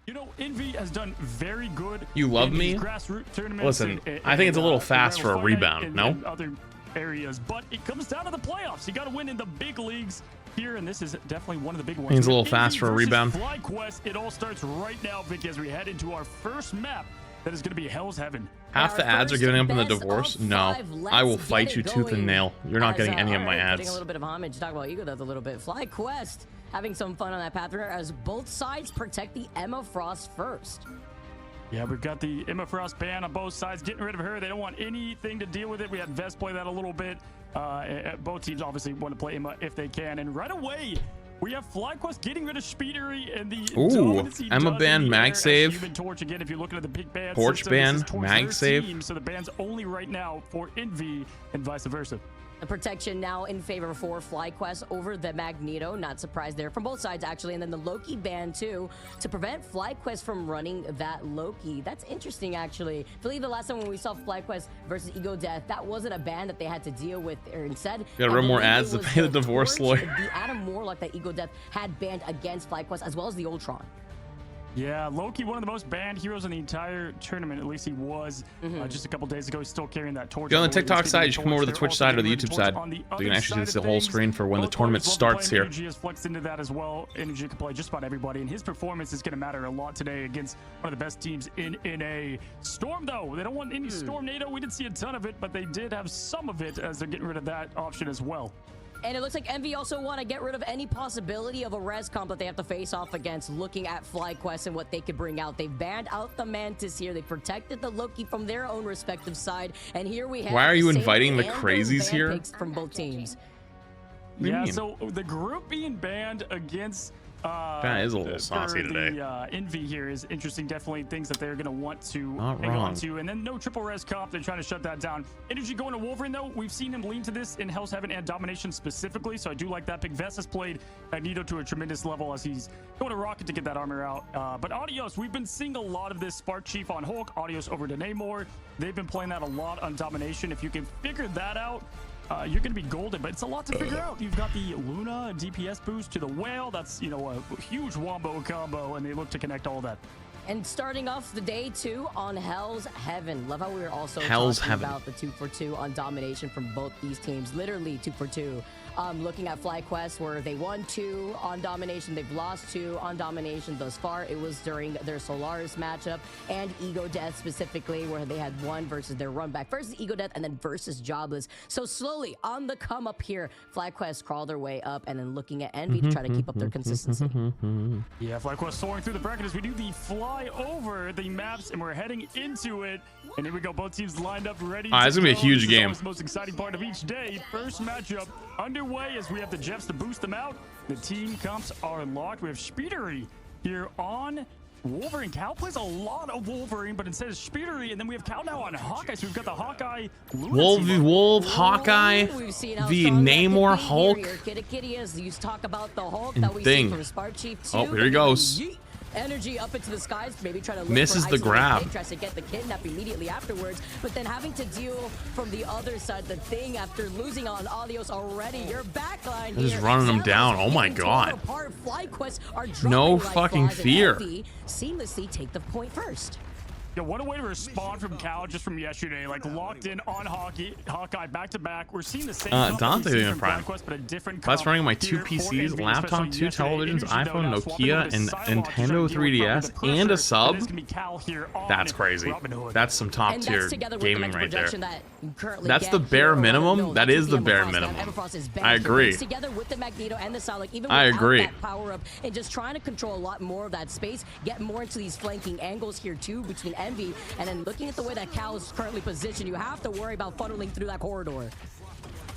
You know, Envy has done very good. You love me? Listen, I think it's a little fast for a rebound, no? Other areas, but it comes down to the playoffs. You got to win in the big leagues here, and this is definitely one of the big ones. It's a little fast for a rebound. Flyquest, it all starts right now, Vicky, as we head into our first map. That is going to be Hell's Heaven. Half the ads are giving up in the divorce. No, I will fight you tooth and nail. You're not getting any of my ads. A little bit of homage. Talk about Ego Death a little bit. Flyquest having some fun on that path runner as both sides protect the Emma Frost first. Yeah, we've got the Emma Frost ban on both sides, getting rid of her. They don't want anything to deal with it. We had Vest play that a little bit. Both teams obviously want to play Emma if they can. And right away, we have Flyquest getting rid of Speedery and the Emma ban, mag save, Torch again. If you're looking at the big ban, Torch ban, mag save. Team, so the ban's only right now for Envy and vice versa. The protection now in favor for Flyquest over the Magneto. Not surprised there from both sides, actually. And then the Loki ban, too, to prevent Flyquest from running that Loki. That's interesting, actually. I believe the last time when we saw Flyquest versus Ego Death, that wasn't a ban that they had to deal with. Or instead, you gotta run more ads to pay the divorce lawyer. The Adam Warlock that Ego Death had banned against Flyquest, as well as the Ultron. Yeah, Loki, one of the most banned heroes in the entire tournament. At least he was just a couple days ago. He's still carrying that torch. If you're on the TikTok side, you should come over to the Twitch side or the YouTube side. So you can actually see the whole screen for when the tournament starts here. Energy has flexed into that as well. Energy can play just about everybody, and his performance is going to matter a lot today against one of the best teams in NA. Storm, though, they don't want any Storm NATO. We didn't see a ton of it, but they did have some of it as they're getting rid of that option as well. And it looks like Envy also want to get rid of any possibility of a res comp that they have to face off against, looking at Flyquest and what they could bring out. They've banned out the Mantis here. They protected the Loki from their own respective side. And here we have... Why are you inviting the crazies here? From both teams. Yeah, so the group being banned against... that is a little saucy today. Envy here is interesting. Definitely things that they're going to want to hang on to. And then no triple res comp. They're trying to shut that down. Energy going to Wolverine, though. We've seen him lean to this in Hell's Heaven and Domination specifically. So I do like that pick. Vest has played Magneto to a tremendous level as he's going to Rocket to get that armor out. But Adios, we've been seeing a lot of this Spark Chief on Hulk. Adios over to Namor. They've been playing that a lot on Domination. If you can figure that out, you're going to be golden, but it's a lot to figure out. You've got the Luna DPS boost to the Whale. That's, you know, a huge wombo combo, and they look to connect all that. And starting off the day 2 on Hell's Heaven. Love how we were also talking about the 2-for-2 on Domination from both these teams. Literally 2-for-2. Looking at Flyquest, where they won 2 on Domination, they've lost 2 on Domination thus far. It was during their Solaris matchup, and Ego Death specifically, where they had won versus their run back versus Ego Death and then versus Jobless. So slowly on the come up here, Flyquest crawl their way up and then looking at Envy to try to keep up their consistency. Yeah, Flyquest soaring through the bracket as we do the fly over the maps, and we're heading into it. And here we go, both teams lined up ready. It's gonna be a huge game. The most exciting part of each day. First matchup underway as we have the Jeffs to boost them out. The team comps are locked. We have Speedery here on Wolverine. Cal plays a lot of Wolverine, but instead of Speedery, and then we have Cal now on Hawkeye. So we've got the Hawkeye Wolf, Hawkeye, the Namor, Hulk. Kitty as you talk about the Hulk that we see from Spark Chief 2. Oh, here he goes. Energy up into the skies, maybe trying to look misses for the grab. Thing, tries to get the kidnap immediately afterwards, but then having to deal from the other side the thing after losing on Adios already. Your backline here, just running them down. Oh my god. No fucking fear. Seamlessly take the point first. Yeah, what a way to respond from Cal just from yesterday. Like locked in on Hawkeye back to back. We're seeing the same. Dante in Prime. But a different. That's running my 2 PCs, laptop, 2 televisions, iPhone, Nokia, and Nintendo 3DS, and a sub. That's crazy. That's some top tier gaming right there. That's the bare minimum. That is the bare minimum. I agree. I agree. Power up and just trying to control a lot more of that space, get more into these flanking angles here too between Envy, and then looking at the way that Cal is currently positioned, you have to worry about funneling through that corridor.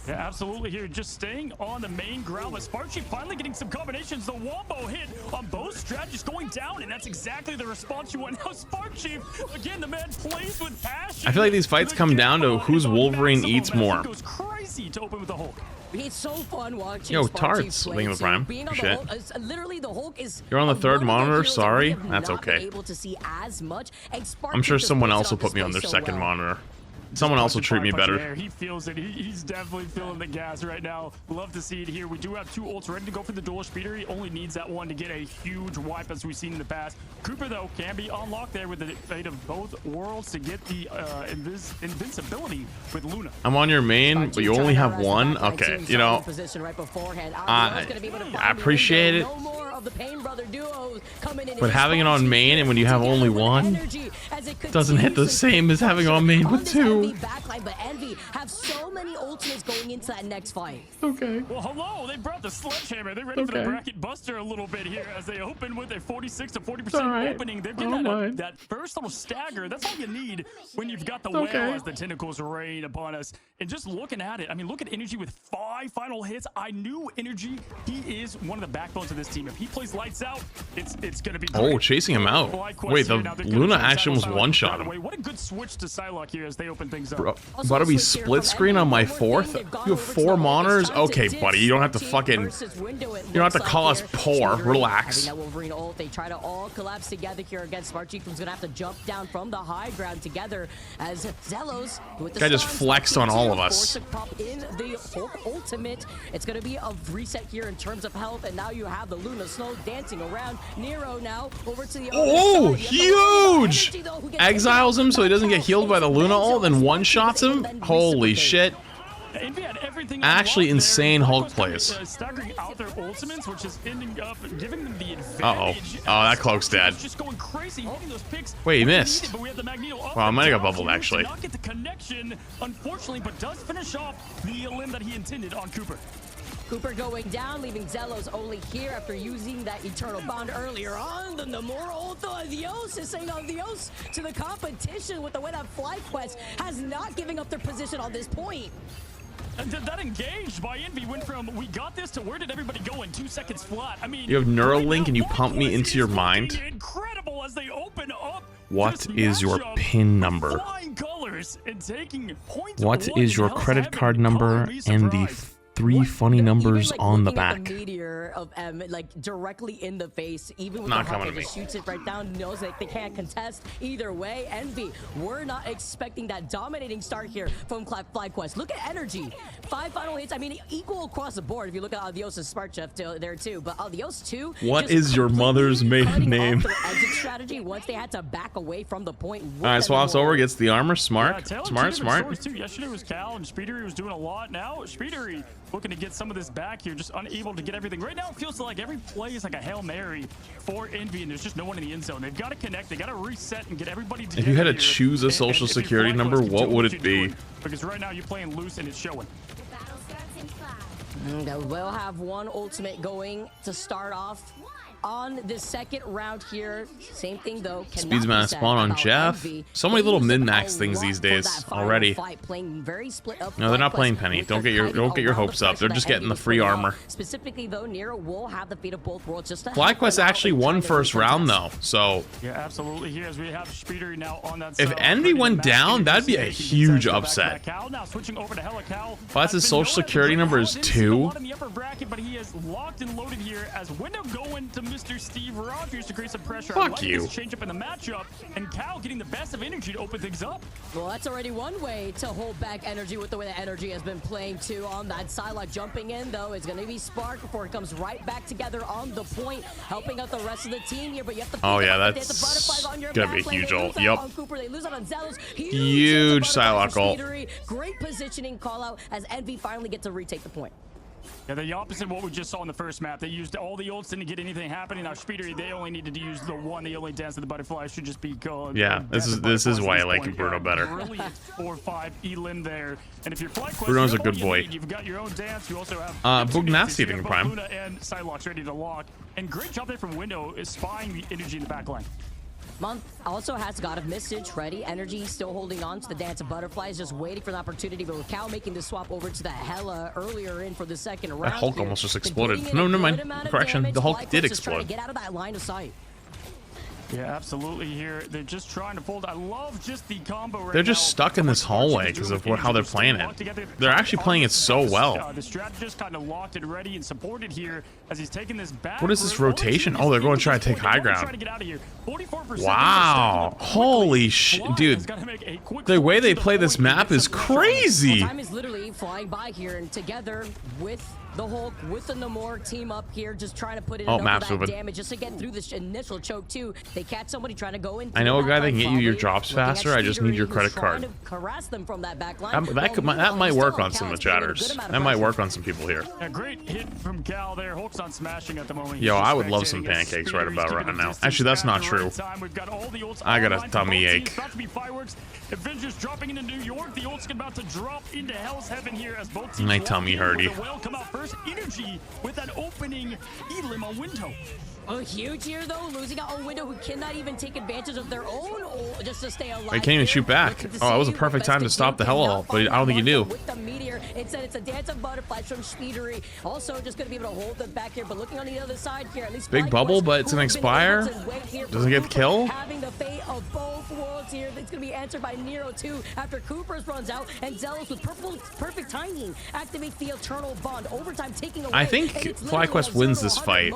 Yeah, absolutely here. Just staying on the main ground, but Sparchi finally getting some combinations. The wombo hit on both strategies going down, and that's exactly the response you want. Now Sparchi, again, the man plays with passion. I feel like these fights come down to whose Wolverine eats more. Goes crazy to open with the Hulk. It's so fun watching. Yo, Tarts, Link of the Prime. Shit. Literally, the Hulk is. You're on the 3rd monitor. Sorry, that's okay. Able to see as much. I'm sure someone else will put me on their 2nd monitor. Someone else will treat me better. He feels it. He's definitely feeling the gas right now. Love to see it here. We do have 2 ults ready to go for the dual speeder. He only needs that one to get a huge wipe, as we've seen in the past. Cooper, though, can be unlocked there with the fate of both worlds to get the invincibility with Luna. I'm on your main, but you only have one? Okay, you know, I appreciate it. But having it on main and when you have only one doesn't hit the same as having on main with 2. But Envy have so many ultimates going into that next fight. Okay. Well, hello. They brought the sledgehammer. They're ready for the bracket buster a little bit here as they open with a 46 to 40% opening. They're getting that first little stagger. That's all you need when you've got the whale as the tentacles rain upon us. And just looking at it, I mean, look at Energy with 5 final hits. I knew Energy, he is one of the backbones of this team. If he plays lights out, it's going to be great. Oh, chasing him out. Wait, the Luna action was one-shot him. What a good switch to Psylocke here as they open things up. Bro, about to be split screen on my 4th? You have 4 monitors? Okay, buddy, you don't have to fucking... You don't have to call us poor. Relax. They try to all collapse together here against Smart Chief, who's going to have to jump down from the high ground together as Zelos with the guy just flexed on all of us. In the ultimate, it's going to be a reset here in terms of health, and now you have the Luna Snow dancing around. Nero now over to the oh, huge! Exiles him so he doesn't get healed by the Luna ult, then one-shots him? Holy shit. Actually insane Hulk plays. Uh-oh. Oh, that cloak's dead. Wait, he missed. Well, I might have got bubbled, actually. Unfortunately, but does finish off the limb that he intended on Cooper. Cooper going down, leaving Zelos only here after using that Eternal Bond earlier on. The Namor ult, adios is saying adios to the competition with the way that Flyquest has not giving up their position on this point. And that engaged by Envy went from we got this to where did everybody go in 2 seconds flat. I mean, you have Neuralink and you pump me into your mind. Incredible as they open up. What is your PIN number? What is your credit card number and the 3 funny numbers on the back? Meteor of M, like directly in the face, even with not the coming to me. Shoots it right down, knows that they can't contest either way. Envy, we're not expecting that dominating start here from Flyquest. Look at Energy, 5 final hits. I mean, equal across the board. If you look at Adios' Smart Chef there too, but Adios too. What is your mother's maiden name? Exit strategy once they had to back away from the point. All right, swaps over, gets the armor. Smart, smart. Yesterday was Cal and Speedery was doing a lot. Now Speedery looking to get some of this back here, just unable to get everything. Right now, it feels like every play is like a Hail Mary for Envy, and there's just no one in the end zone. They've got to connect. They got to reset and get everybody together. If you had to choose a social security number, what would it be? Because right now, you're playing loose, and it's showing. We'll have one ultimate going to start off on the second round here. Same thing though. Speedsman spawn on Jeff. So many little min-max things these days already. No, they're not playing Penny. Don't get your hopes up. They're just getting the free armor. Specifically though, Nero will have the fate of both worlds. Just Flyquest actually won first round though, so yeah, absolutely. Here as we have Speeder now on that. If Envy went down, that'd be a huge upset. That's his social security number is 2. But he is locked and loaded here as Window going to Mr. Steve Rogers to create some pressure. Fuck you. Change up in the matchup, and Cal getting the best of Energy to open things up. Well, that's already one way to hold back Energy with the way that Energy has been playing too on that side. Like jumping in though, it's going to be Spark before it comes right back together on the point, helping out the rest of the team here. But you have to. Oh yeah, that's gonna be a huge ult. Yep. Huge Psylocke ult. Great positioning call out as Envy finally gets to retake the point. Yeah, the opposite of what we just saw in the first map. They used all the ults, didn't get anything happening. Now Speedery, they only needed to use the one. The only dance of the butterfly should just be called. Yeah, this is why I like Bruno better. Brilliant 4-5 elim there. And if you're Flyquest, Bruno's a good boy. You've got your own dance. You also have Bugnasty hitting prime. Luna and Psylocke ready to lock. And great job there from Window is spying the Energy in the back line. Month also has God of Message ready. Energy still holding on to the Dance of Butterflies, just waiting for an opportunity. But with Cal making the swap over to that Hela earlier in for the second round. That Hulk almost just exploded. No, never mind. Correction. The Hulk did explode. Get out of that line of sight. Yeah, absolutely. Here they're just trying to fold. I love just the combo right They're just stuck in this hallway because of how they're playing it. They're actually playing it so well. The strategist kind of locked and ready and supported here as he's taking this back. What is this rotation? Oh, they're going to try to take high ground. Wow. Holy shit, dude. The way they play this map is crazy. Time is literally flying by here, and together with the Hulk, with the Namor team up here, just trying to put in enough of that damage just to get through this initial choke too. They catch somebody trying to go in. I know a guy that can get you your drops faster. I just need your credit card. That might work on some of the chatters. That might work on some people here. A great hit from Cal there. Hulk's on smashing at the moment. Yo, I would love some pancakes right about right now. Actually, that's not true. I got a tummy ache. Avengers dropping into New York. The ult's about to drop into Hell's Heaven here as both teams. My tummy hurty. Come out first. Energy with that opening Elim on window. A huge here though, losing out on window who cannot even take advantage of their own ult just to stay alive. They can't even shoot back. Oh, that was a perfect time to stop the hell ult, but I don't think he knew. With the meteor, instead it's a dance of butterflies from Speedery. Also just going to be able to hold them back here, but looking on the other side here, at least big bubble, but it's gonna expire. Doesn't get the kill. Having the fate of both worlds here. It's going to be answered by Nero too after Cooper's runs out, and Zealous with perfect timing activates the eternal bond. Overtime taking away. I think Flyquest wins this fight,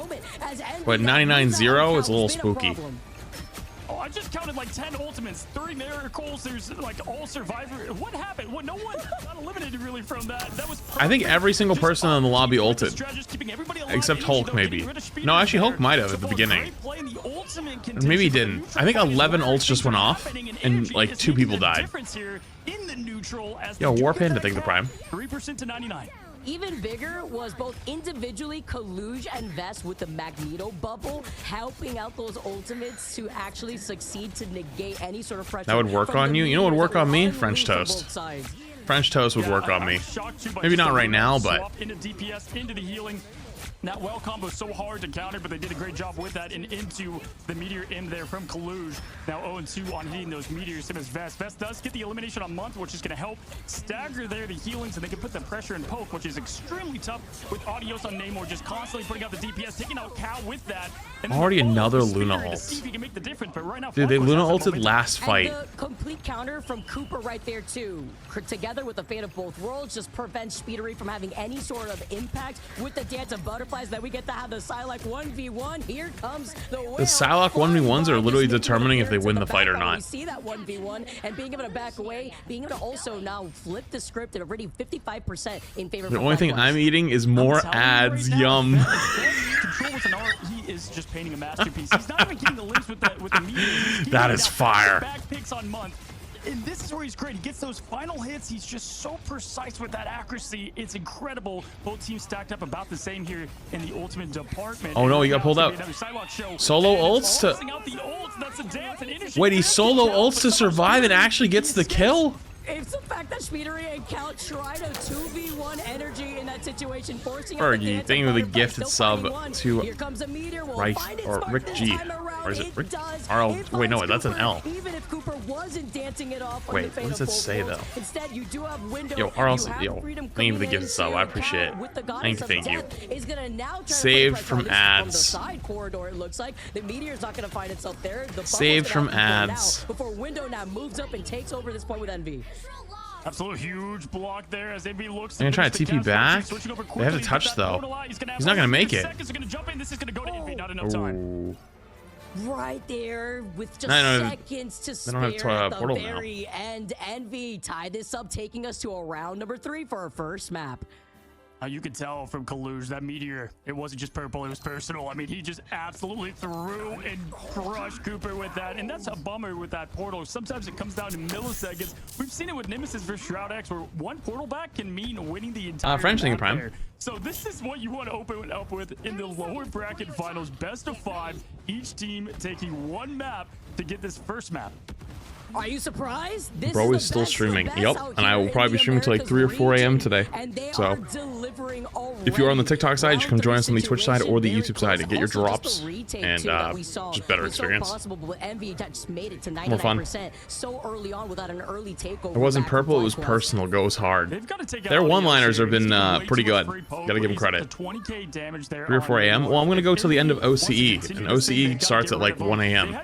but 99-0 is a little spooky. Oh, I just counted like 10 ultimates, 3 miracles. There's like all survivor. What happened? What? No one got eliminated really from that. That was. I think every single person in the lobby ulted, except Hulk maybe. No, actually Hulk might have at the beginning. Maybe he didn't. I think 11 ults just went off, and like 2 people died. Yo, War Panda, take the prime. 3% to 99. Even bigger was both individually Kaluj and Vest with the Magneto bubble, helping out those ultimates to actually succeed to negate any sort of pressure. That would work on you? You know what would work on me? French toast. French toast would work on me. Maybe not right now, but... Into DPS, into the healing. That well combo is so hard to counter, but they did a great job with that and into the meteor in there from Kaluj. Now 0-2 on hitting those meteors. Same as Vest. Vest does get the elimination on Month, which is going to help stagger there the healings, and they can put the pressure and poke, which is extremely tough with Audios on Namor just constantly putting out the DPS, taking out Cal with that. And already another Luna ult. Right, dude, they Luna ulted last fight. And the complete counter from Cooper right there too. Together with the fate of both worlds, just prevents Speedery from having any sort of impact with the dance of butterflies that we get to have the Psylocke 1v1. Here comes the Psylocke 1v1s are literally determining if they win the fight or not. We see that 1v1 and being able to back away, being able to also now flip the script at already 55% in favor of the only thing I'm eating is more ads. Yum. He is just painting a masterpiece. He's not even getting the links with the media. That is fire. Back picks on Month. And this is where he's great. He gets those final hits. He's just so precise with that accuracy. It's incredible. Both teams stacked up about the same here in the ultimate department. Oh no, he got pulled out. Solo ults to... Wait, he solo ults to survive and actually gets the kill? It's the fact that Speedery and Cal try to 2v1 energy in that situation, forcing Fergie, thank you for the gifted sub to Rice or Rick G. Or is it Rick? RL? Wait, no, that's an L. Even if Cooper wasn't dancing it off. Wait, what does it say though? Instead, you do have window. Yo, RL, yo, thank you for the gifted sub. I appreciate it. Thank you. Saved from ads. Side corridor, it looks like the meteor's not going to find itself there. Saved from ads. Before window now moves up and takes over this point with Envy. Absolute huge block there as AB looks. They're gonna try to TP back. They have to touch though. He's not gonna make it. Right there with just seconds to spare at the very end. Envy tied this up, taking us to a round number 3 for our first map. You could tell from Kaluj that meteor, it wasn't just purple, it was personal. I mean, he just absolutely threw and crushed Cooper with that. And that's a bummer with that portal. Sometimes it comes down to milliseconds. We've seen it with Nemesis versus Shroud X, where one portal back can mean winning the entire French thing prime. There. So this is what you want to open up with in the lower bracket finals. Best of 5, each team taking one map to get this first map. Are you surprised? This Bro is still streaming. Yep, and I will probably be streaming till like 3 or 4 a.m. today. So if you are on the TikTok side, you should come join us on the Twitch side or the YouTube side to get your drops and just better experience. More fun. It wasn't purple, it was personal. Goes hard. Their one-liners have been pretty good. Gotta give them credit. 3 or 4 a.m. Well, I'm gonna go till the end of OCE, and OCE starts at like 1 a.m.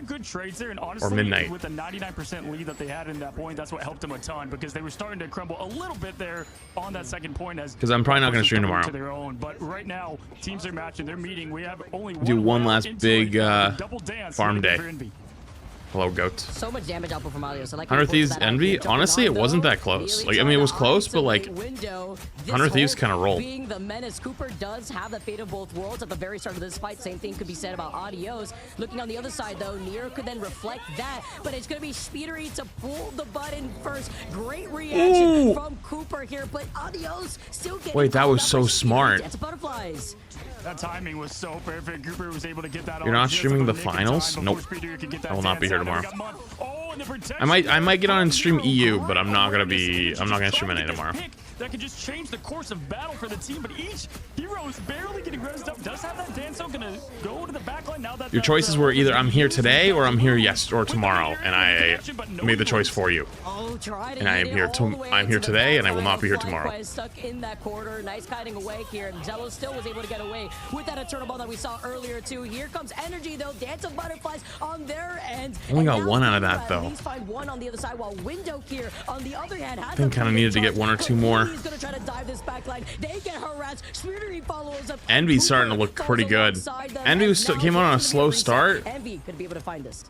or midnight. With the 99% lead that they had in that point, that's what helped them a ton, because they were starting to crumble a little bit there on that second point. Because I'm probably not gonna stream tomorrow. But right now, teams are matching. They're meeting. We have only one last big farm day. Hello, goat. So much damage output from Audio. So like 100 Thieves Envy, honestly, it wasn't that close. Like, I mean, it was close, but like 100 Thieves kind of rolled. Being the menace, Cooper does have the fate of both worlds at the very start of this fight. Same thing could be said about Adios. Looking on the other side, though, Nero could then reflect that, but it's going to be Speedery to pull the button first. Great reaction from Cooper here, but Adios still getting. Wait, that was so smart. It's butterflies. That timing was so perfect. Cooper was able to get that. You're not streaming the finals? Nope. I will not be here tomorrow. I might get on and stream EU, but I'm not gonna stream NA tomorrow. That could just change the course of battle for the team, but each hero is barely getting rezzed up. Does have that Danso gonna go to the backline now that your choices were either I'm here today or I'm here or tomorrow, and I made the choice for you. And I am here I'm here today, and I will not be here tomorrow. Stuck in that corner, nice kiting away here, and Zello still was able to get away with that eternal ball that we saw earlier too. Here comes Energy though, Dance of Butterflies on their end. Only got one out of that though. Find one on the other side, while Window here on the other hand I think kind of needed to get 1 or 2 more. He's gonna try to dive this backline. They get harassed. Speedery follows up. Envy's starting to look pretty good. Envy came on a slow start. Envy could be able to find us.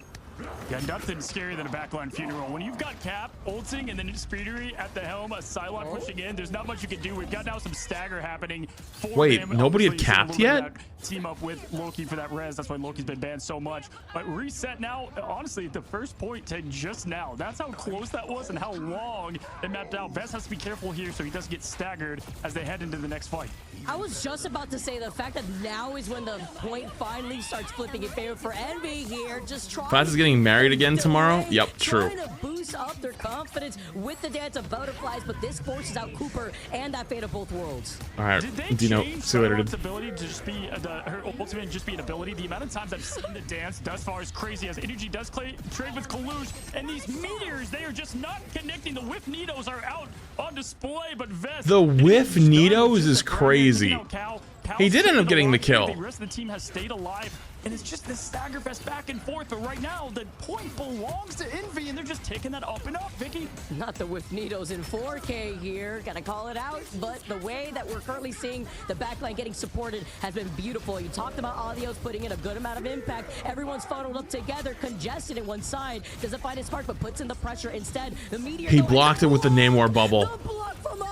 Yeah, nothing scarier than a backline funeral. When you've got Cap ulting and then Speedery at the helm, a Psylocke pushing in, there's not much you can do. We've got now some stagger happening. Wait, nobody had capped yet? Team up with Loki for that res. That's why Loki's been banned so much. But reset now, honestly, the first point to just now. That's how close that was and how long it mapped out. Best has to be careful here so he doesn't get staggered as they head into the next fight. I was just about to say the fact that now is when the point finally starts flipping in favor for Envy here. Just trying. Class is getting married again tomorrow? Yep, true. Trying to boost up their confidence with the Dance of Butterflies, but this forces out Cooper and that fate of both worlds. All right, Dino, see you later, dude. Ability to just be her ultimate just be an ability. The amount of times I've seen the dance thus far is crazy, as Energy does trade with Kalush, and these meteors, they are just not connecting. The whiff Nidos are out on display, but Vest, the whiff Nidos is crazy. He did end up getting the kill. The rest of the team has stayed alive, and it's just this stagger fest back and forth. But right now, the point belongs to Envy, and they're just taking that up and up, Vicky. Not the whiff Nidos in 4K here. Gotta call it out. But the way that we're currently seeing the backline getting supported has been beautiful. You talked about Adios putting in a good amount of impact. Everyone's funneled up together, congested in one side. Doesn't find his spark, but puts in the pressure instead. The meteor. He blocked it with the Namor bubble.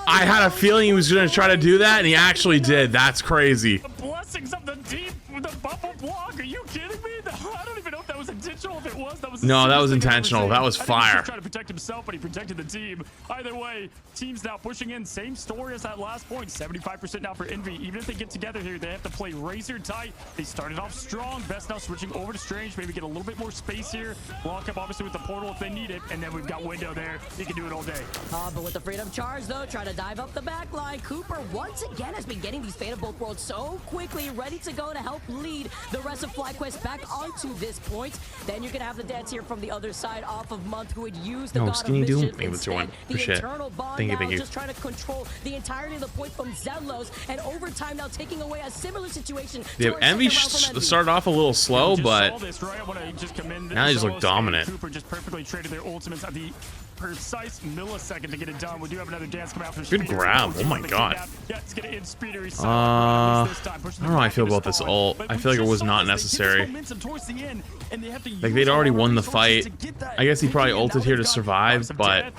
I had a feeling he was going to try to do that, and he actually did. That's crazy. The blessings of the deep with the bubble block. Are you kidding me? I don't even know if that was intentional. If it was, that was no, that was intentional. That was fire. He was trying to protect himself, but he protected the team. Either way, teams now pushing in. Same story as that last point. 75% now for Envy. Even if they get together here, they have to play razor tight. They started off strong. Best now switching over to Strange. Maybe get a little bit more space here. Lock up obviously with the portal if they need it. And then we've got Window there. He can do it all day. But with the freedom charge though, try to dive up the back line. Cooper once again has been getting these Fate of Both Worlds so quickly, ready to go to help lead the rest of Flyquest back onto this point. Then you're gonna have the dance here from the other side off of Month, who would use the God of Mischief instead. The internal bond thank now you. just trying to control the entirety of the point from Zellos, and over time now taking away a similar situation. Yeah, Envy started off a little slow, but now they just look dominant. Cooper just perfectly traded their ultimates at the precise millisecond to get it done. We do have another dance coming out from good grab. Oh my god. Yeah, it's gonna end Speedery. I don't know how I feel about this ult. I feel like it was not necessary. Like, they'd already won the fight. I guess he probably ulted here to survive, but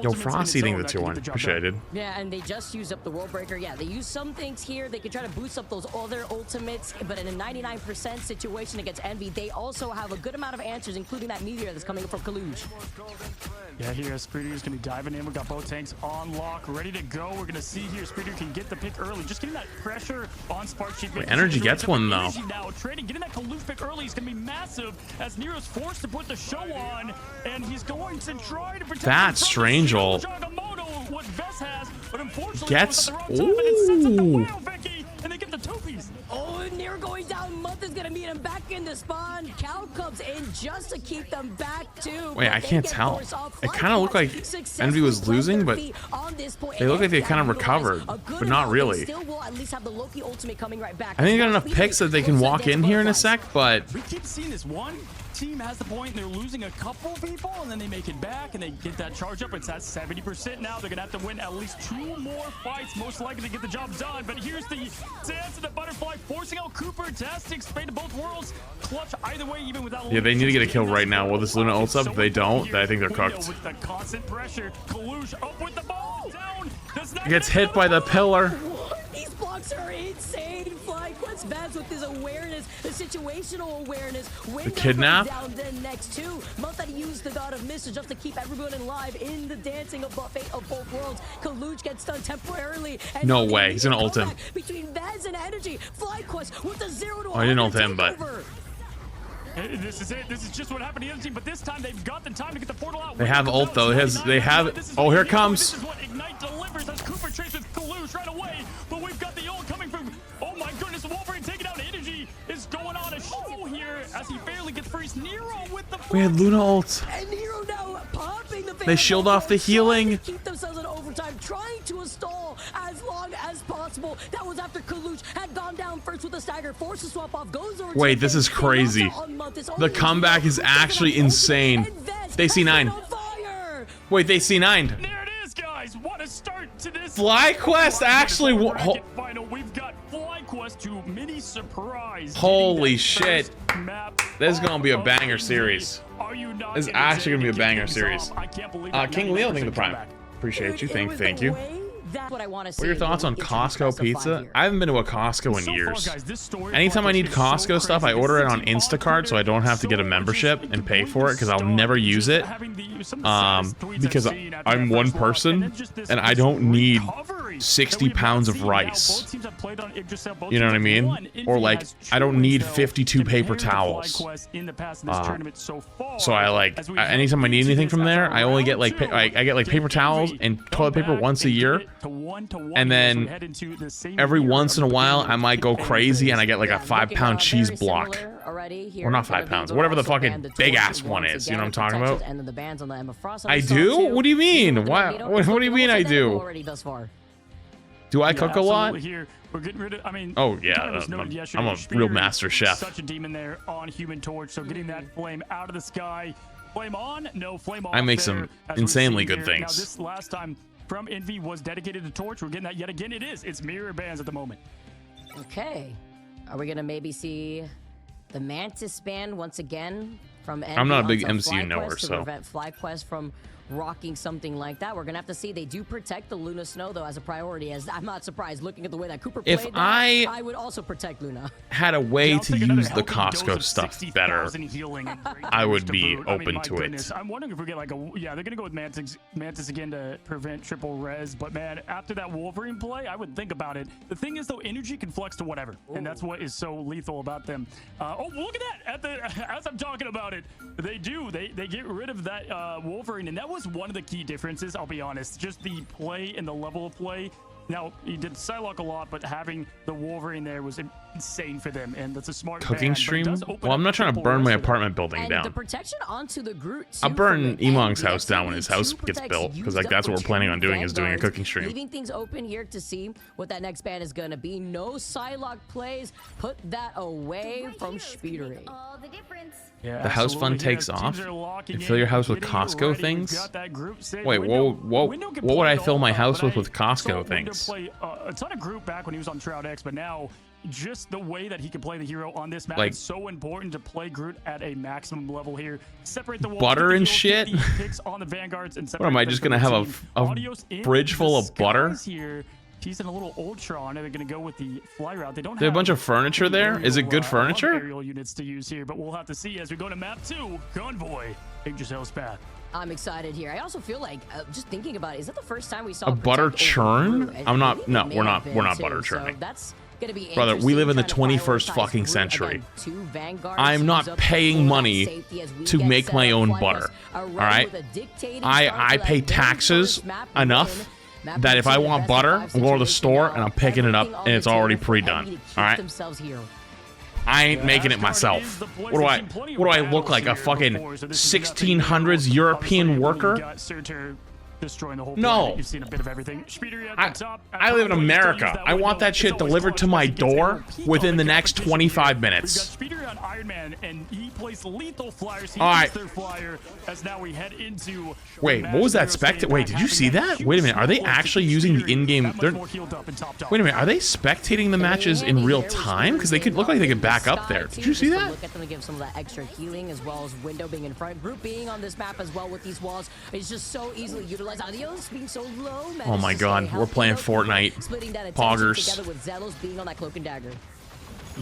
yo, Frost eating the 2-1. Appreciated. Yeah, and they just used up the World Breaker. Yeah, they use some things here. They could try to boost up those other ultimates, but in a 99% situation against Envy, they also have a good amount of answers, including that meteor that's coming from Kalush. Yeah, here Speeder is going to be diving in. We got both tanks on lock, ready to go. We're going to see here Speeder can get the pick early. Just getting that pressure on Sparksheet. Wait, Energy gets one though. Now trading, getting that Kalush pick early is going to be massive as Nero's forced to put the show on, and he's going to try to protect. That's strange, ult. What Vess has, but unfortunately gets. Ooh. And they get the two-piece. Oh, and Nero going down. Month is gonna meet him back in the spawn. Cal comes in just to keep them back too. Wait, I can't tell. It kind of looked like Envy was losing, but they look like they kind of recovered, but not really. I think they got enough picks that they can walk in here in a sec, but we keep seeing this one team has the point and they're losing a couple people and then they make it back and they get that charge up. It's at 70% now. They're gonna have to win at least 2 more fights, most likely to get the job done. But here's the dance of the butterfly, forcing out Cooper to expand to both worlds. Clutch either way, even without. Yeah, they need to get a kill right now. Will this Luna ults up? If they don't, I think they're cooked. With the constant pressure, Kalush up with the ball down. Gets hit by the pillar. These blocks are insane. Flyquest Vaz with his awareness, the situational awareness. The kidnap. Down then next two. Month that he used the God of Mist just to keep everyone alive in the dancing of fate of both worlds. Kalush gets stunned temporarily. No way, he's gonna ult him. Between Vaz and Energy, Flyquest with the 0 to 100 I didn't ult him, but. This is it. This is just what happened to the other team, but this time they've got the time to get the portal out. They have ult though. They have. Oh, here it comes. This is what Ignite delivers as Cooper trades with Kalush right away. But we've got the ult coming from. Oh my goodness, Wolverine taking out Energy is going on a show here as he barely gets freeze. Nero with the. We had Luna ult. And Nero now popping the. They shield off the healing. Keep themselves in overtime, trying to stall as long as possible. That was after Kalush had gone down first with a stagger, forced to swap off, goes over. Wait, this is crazy. The comeback is actually insane. They C9. Wait, they C9'd. There it is, guys. What a start to this. Flyquest actually. We've got Flyquest to mini surprise. Holy shit. This is gonna be a banger series. This is actually gonna be a banger series. King Leo, thank you the prime. Appreciate you. Thank you. That's what I want to see. What are your thoughts on Costco pizza? I haven't been to a Costco in years. Anytime I need Costco stuff, I order it on Instacart so I don't have to get a membership and pay for it because I'll never use it. Because I'm one person and I don't need 60 pounds of rice. You know what I mean? Or like, I don't need 52 paper towels. So I like, anytime I need anything from there, I only get like, I get like paper towels and toilet paper once a year. And then every once in a while, I might go crazy and I get like a 5-pound cheese block. Or not 5 pounds, whatever the fucking big ass one is. You know what I'm talking about? I do? What do you mean? What do you mean I do? Do I cook a lot? Oh yeah, I'm a real master chef. Such a demon there on Human Torch, so getting that flame out of the sky. Flame on, no flame off. I make some insanely good things. Now, this last time from Envy was dedicated to Torch. We're getting that yet again. It's mirror bands at the moment. Okay. Are we gonna maybe see the Mantis ban once again from Envy? I'm not a big MCU knower, so prevent Flyquest from rocking something like that. We're gonna have to see. They do protect the Luna Snow though as a priority, as I'm not surprised looking at the way that Cooper played. If I would also protect Luna. Had a way to use the Costco stuff better, I would be open to it. I'm wondering if we get like a they're gonna go with Mantis again to prevent triple res, but man, after that Wolverine play, I would think about it. The thing is though, Energy can flex to whatever, and that's what is so lethal about them. Oh, look at that! As I'm talking about it, they get rid of that Wolverine, and that was one of the key differences, I'll be honest. Just the play and the level of play. Now, he did Psylocke a lot, but having the Wolverine there was insane for them, and that's a smart cooking stream. Well, I'm not trying to burn my apartment building down. The protection onto the Groot. I'll burn Emong's house down when his house gets built, because like that's what we're planning on doing, is doing a cooking stream. Leaving things open here to see what that next ban is going to be. No Psylocke plays. Put that away from Speedery. Yeah, the house fund takes off. You fill your house with Costco things. Wait, what would I fill my house with Costco things? Play a ton of group back when he was on Shroud X, but now just the way that he can play the hero on this map is so important to play Groot at a maximum level here. Separate the butter and shit. Picks on the vanguards and what am I just gonna have a fridge full of butter? Here. He's in a little Ultron, and they're going to go with the fly route. They don't have a bunch of furniture there. Is it good furniture? Aerial units to use here, but we'll have to see as we go to map 2. Convoy, Dangerous Hell's Path. I'm excited here. I also feel like just thinking about it, is that the first time we saw a butter churn? I'm not. No, we're not butter churning. So that's gonna be brother. We live in the 21st fucking century. I'm not paying money to make my own butter. All right. I pay taxes enough that if I want butter, I'm going to the store and I'm picking it up and it's already pre-done. All right. I ain't making it myself. What do I look like? A fucking 1600s European worker? No. You've seen a bit of everything. I live in America. I want that shit delivered to my door within the next 25 minutes. Alright. Wait, what was that spectator? Wait, did you see that? Wait a minute. Are they actually using the in-game? Wait a minute. Are they spectating the matches in real time? Because they could look like they could back up there. Did you see that? Look at them to give some of that extra healing as well as window being in front. Group being on this map as well with these walls is just so easily utilized. Adios being so low, oh my god, we're playing Fortnite. Poggers. Together with Zelos being on that cloak and dagger.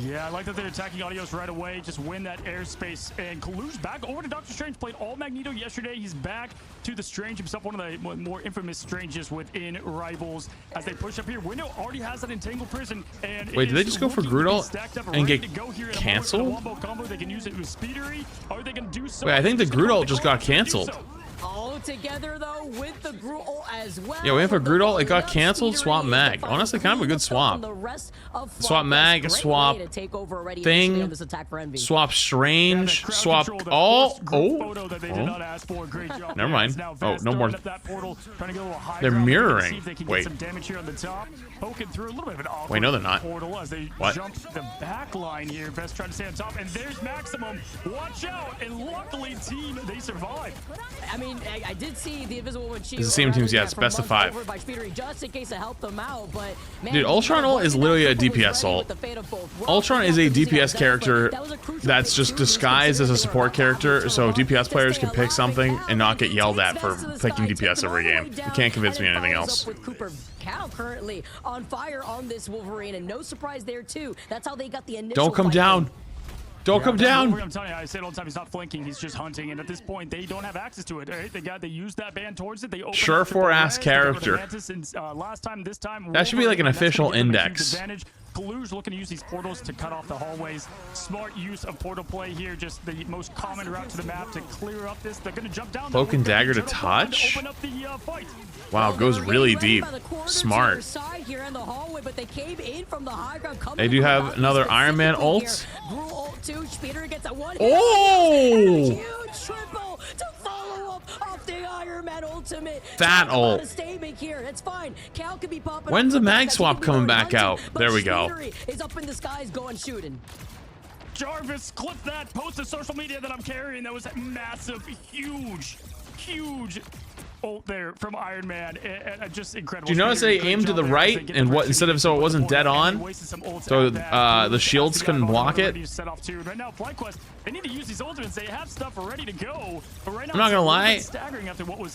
Yeah, I like that they're attacking Adios right away. Just win that airspace. And Kalu's back over to Doctor Strange. Played all Magneto yesterday. He's back to the Strange himself, one of the more infamous Stranges within Rivals. As they push up here, Window already has that entangled prison. And wait, did they just go for Grudal and get canceled? They can use it with Speedery. Are they going to do so? Wait, I think the Grudal just got canceled. All together though with the Grudal as well. Yeah, we have a Grudal. It got canceled. Swap mag. Honestly, kind of a good swap. Swap mag. Swap thing. Swap Strange. Swap. Oh. Never mind. Oh, no more. They're mirroring. Wait. Wait, no, they're not. What? The back line here. Best trying to stay on top, and there's Maximum. Watch out! And luckily, team, they survived. I mean, I did see the Invisible Woman shield. It's the same teams, yeah. It's best of 5. Just in case to help them out, but man, dude, Ultron ult is literally a DPS ult. Ultron is a DPS character that's just disguised as a support character, so DPS players can pick something and not get yelled at for picking DPS every game. You can't convince me of anything else. Cal currently on fire on this Wolverine, and no surprise there too. That's how they got the initial. Don't come down. Don't come down. I'm telling you, I say it all the time. He's not flanking. He's just hunting. And at this point, they don't have access to it. Right? They used that ban towards it. They Surefour ass character. Last time, this time, that should be like an official index. Kalu's looking to use these portals to cut off the hallways. Smart use of portal play here. Just the most common route to the map to clear up this. They're going to jump down. Cloak and dagger to touch. Wow, goes really deep. Smart. They do have another Iron Man ult. Oh! That ult. When's the mag swap coming back out? There we go. Jarvis, clip that. Post to social media that I'm carrying. That was massive, huge ult there from Iron Man. Just incredible. Do you notice they aimed to the right and what instead of so it wasn't dead on? So the shields couldn't block it. Right now, Flyquest, they need to use these ultimates. They have stuff ready to go. But right now, I'm not gonna lie.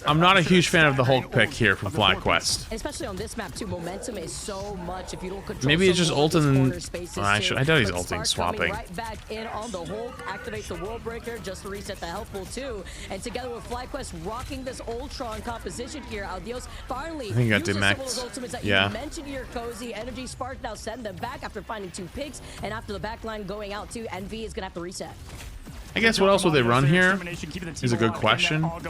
I'm not a huge fan of the Hulk pick here from Flyquest. Especially on this map too. Momentum is so much if you don't control. Maybe it's just ulting. I doubt he's ulting swapping. Right back in on the Hulk, activates the World Breaker just to reset the health pool too. And together with Flyquest rocking this Ultron composition here, Adios finally. I think he got demaxed. Yeah. You mentioned here, Cozy Energy Spark now send them back after finding 2 picks, and after the backline going out too, Envy is gonna have to reset. I guess what else would they run here is a good question. But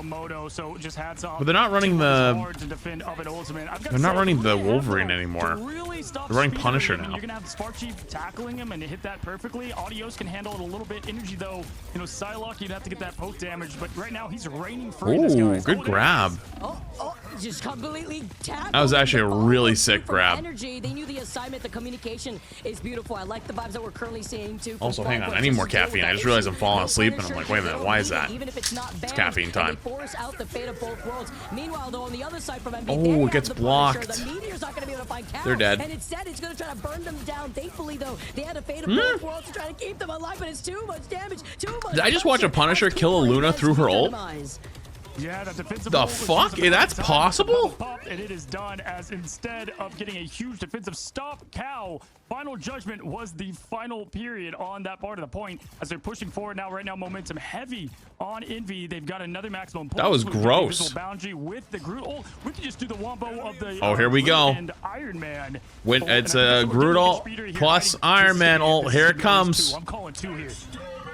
they're not running the. They're not running the Wolverine anymore. They're running Punisher now. You're gonna have Spark Chief tackling him and hit that perfectly. Adios can handle it a little bit. Energy though, you know, Psylocke, you'd have to get that poke damage. But right now he's reigning free. Ooh, good grab. Just completely tapped. That was actually a really sick grab. Energy. They knew the assignment. The communication is beautiful. I like the vibes that we're currently seeing too. Also, hang on. I need more caffeine. I just realized I'm falling asleep and I'm like, wait a minute, why is that? It's caffeine time. Oh, it gets blocked. They're dead. And instead, it's going to try to burn them down. Thankfully, though, they had a fate of both worlds to try to keep them alive, but it's too much damage. Too much. Did I just watch a Punisher kill a Luna through her ult? Yeah, that defensive the fuck? That's possible? And it is done, as instead of getting a huge defensive stop, Cal, final judgment was the final period on that part of the point as they're pushing forward now. Right now, momentum heavy on Envy. They've got another maximum point. That was gross. Boundary with the Groot. Oh, we could just do the wombo of the here we go. And Iron Man. When it's a Groot ult plus Iron Man ult. Here it comes. I'm calling 2 here.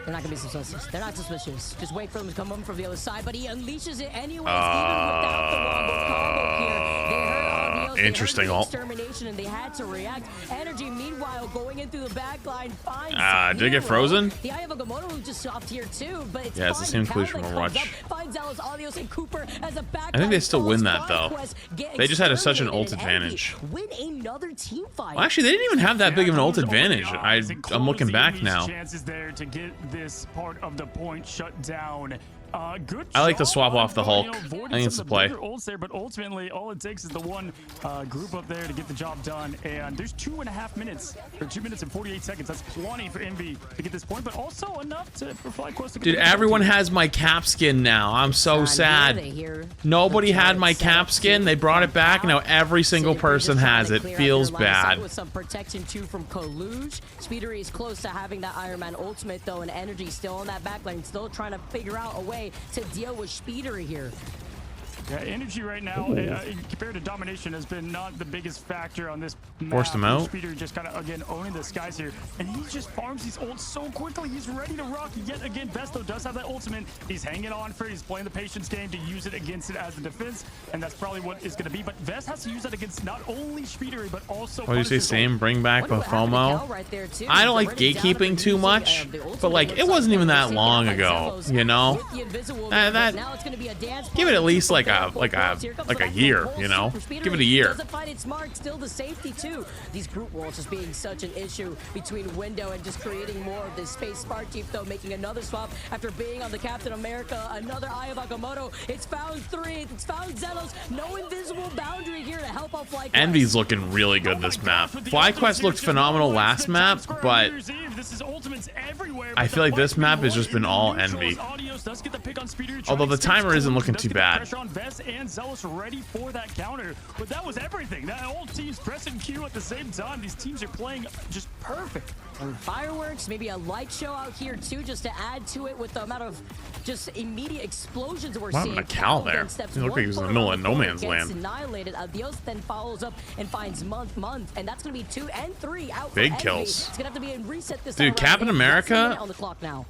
They're not gonna be suspicious. They're not suspicious. Just wait for them to come up from the other side, but he unleashes it anyways, even without the wombo combo here. They heard audios, interesting ult. Extermination, and they had to react. Energy, meanwhile, going in through the back line, finds did it get frozen? The Eye of Agamotto just stopped here too, but it's yeah, it's the same clues from Overwatch. Finds Zealous, Audios, and Cooper as a back I think they still win that though. They just had such an ult advantage. Win another team fight. Well, actually, they didn't even have that big of an ult advantage. I'm looking back now. Chances there to get this part of the point shut down. Good. I like to swap off the Hulk. I think it's the play. Ults there, but ultimately, all it takes is the one group up there to get the job done. And there's 2.5 minutes, or 2 minutes and 48 seconds. That's plenty for Envy to get this point, but also enough for Flyquest to. Dude, everyone has my cap skin now. I'm so sad. Nobody had my cap skin. They brought it back. Now every single person has it. Feels bad. With some protection too from Coluge. Speedery is close to having that Iron Man ultimate though, and Energy still on that backline, still trying to figure out a way to deal with Speedery here. Yeah, Energy right now, compared to Domination, has been not the biggest factor on this map. Forced him out. Speedery just kind of, again, owning the skies here. And he just farms these ults so quickly. He's ready to rock yet again. Besto does have that ultimate. He's hanging on for it. He's playing the patience game to use it against it as a defense. And that's probably what it's going to be. But Vest has to use that against not only Speedery, but also... What do you say, same? Bring back Bafomo? I don't like gatekeeping too much, but, like, it wasn't even that long ago, you know? Give it at least, like a year, you know? Give it a year. Doesn't find it smart, still the safety too. These group walls just being such an issue between Window and just creating more of this space. Smart Chief though making another swap after being on the Captain America. Another Eye of Agamotto. It's found 3. It's found Zelos. No invisible boundary here to help out Flyquest. Envy's looking really good this map. Flyquest looked phenomenal last map, but I feel like this map has just been all Envy. Although the timer isn't looking too bad. And Zealous ready for that counter, but that was everything. That whole team's pressing Q at the same time. These teams are playing just perfect. And fireworks, maybe a light show out here too, just to add to it with the amount of just immediate explosions we're seeing. A Cal there. He looked like he was in the middle of no man's land. Annihilated. Adios then follows up and finds Month, and that's gonna be 2 and 3 out. Big kills. It's gonna have to be a reset this time. Dude, Captain America on the clock now.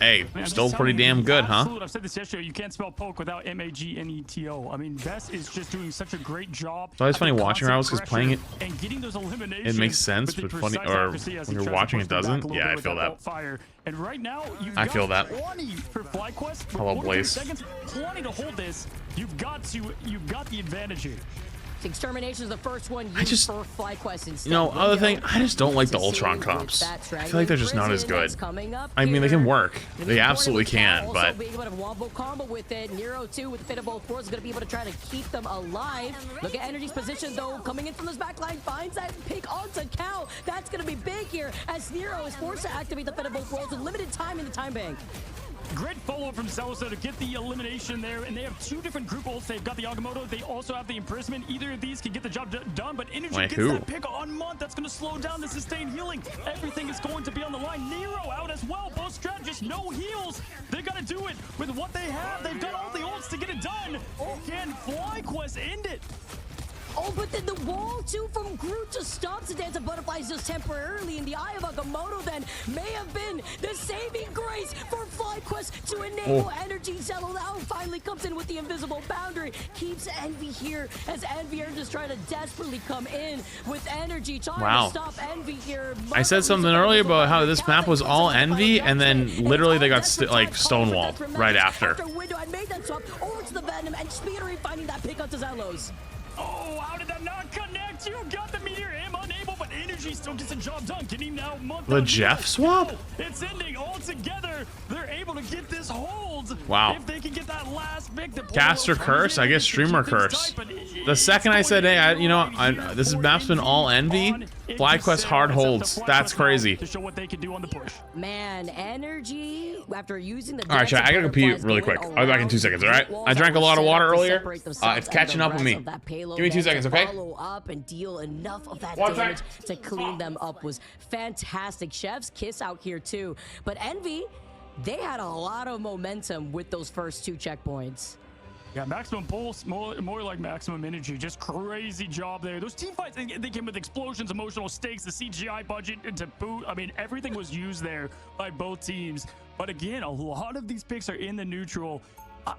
Hey, still pretty damn good, huh? I've said this yesterday. You can't spell poke without M-A-G-N-E-T-O. I mean, Vest is just doing such a great job. It's always funny watching Rouse because playing it, and getting those eliminations, it makes sense, but funny, or when you're watching it doesn't. Yeah, I feel that. And right now, I feel that. 20 for Flyquest. Hello, Blaze. Plenty to hold this. You've got the advantage here. Extermination is the first one used for Flyquest instead. You know, other thing, I just don't like the Ultron comps. I feel like they're just not as good. I mean, they can work. They absolutely can, but... being able to wombo combo with it. Nero, too, with the fit of both worlds, is going to be able to try to keep them alive. Look at Energy's position, though. Coming in from this backline, finds that pick onto Cal. That's going to be big here, as Nero is forced to activate the fit of both worlds with limited time in the time bank. Great follow-up from Zeloso to get the elimination there, and they have 2 different group ults. They've got the Agamotto. They also have the imprisonment. Either of these can get the job done, but Energy gets that pick on Month. That's going to slow down the sustained healing. Everything is going to be on the line. Nero out as well. Both strategists, no heals. They got to do it with what they have. They've got all the ults to get it done. Can Flyquest end it? Oh, but then the wall, too, from Groot just stops the Dance of Butterflies just temporarily, and the Eye of Agamotto then may have been the saving grace for Flyquest to enable Energy. Zello now finally comes in with the invisible boundary, keeps Envy here, as Envy are just trying to desperately come in with Energy, trying to stop Envy here. I said something earlier about how this map was all Envy, and then literally they got like stonewalled right after. Window had made that swap over to the Venom, and Speedery finding that pick up to Zelos. Oh, how did that not connect? You got the meteor, am unable, but Energy still gets the job done. Can he now month the Jeff swap? It's ending all together. They're able to get this hold. Wow. If they can get that last pick, caster curse, I guess streamer curse. The second I said, hey, this map's been all envy. Flyquest hard holds. That's crazy. To show what they can do on the push. Man, Energy after using the. All right, chat. I gotta pee really quick. I'll be back in 2 seconds. All right. I drank a lot of water earlier. It's catching up with me. Give me 2 seconds, okay? Follow up and deal enough of that damage to clean them up was fantastic. Chef's kiss out here too, but Envy, they had a lot of momentum with those first 2 checkpoints. Yeah, maximum pulse, more like maximum energy. Just crazy job there. Those team fights, they came with explosions, emotional stakes, the CGI budget, and to boot. I mean, everything was used there by both teams. But again, a lot of these picks are in the neutral.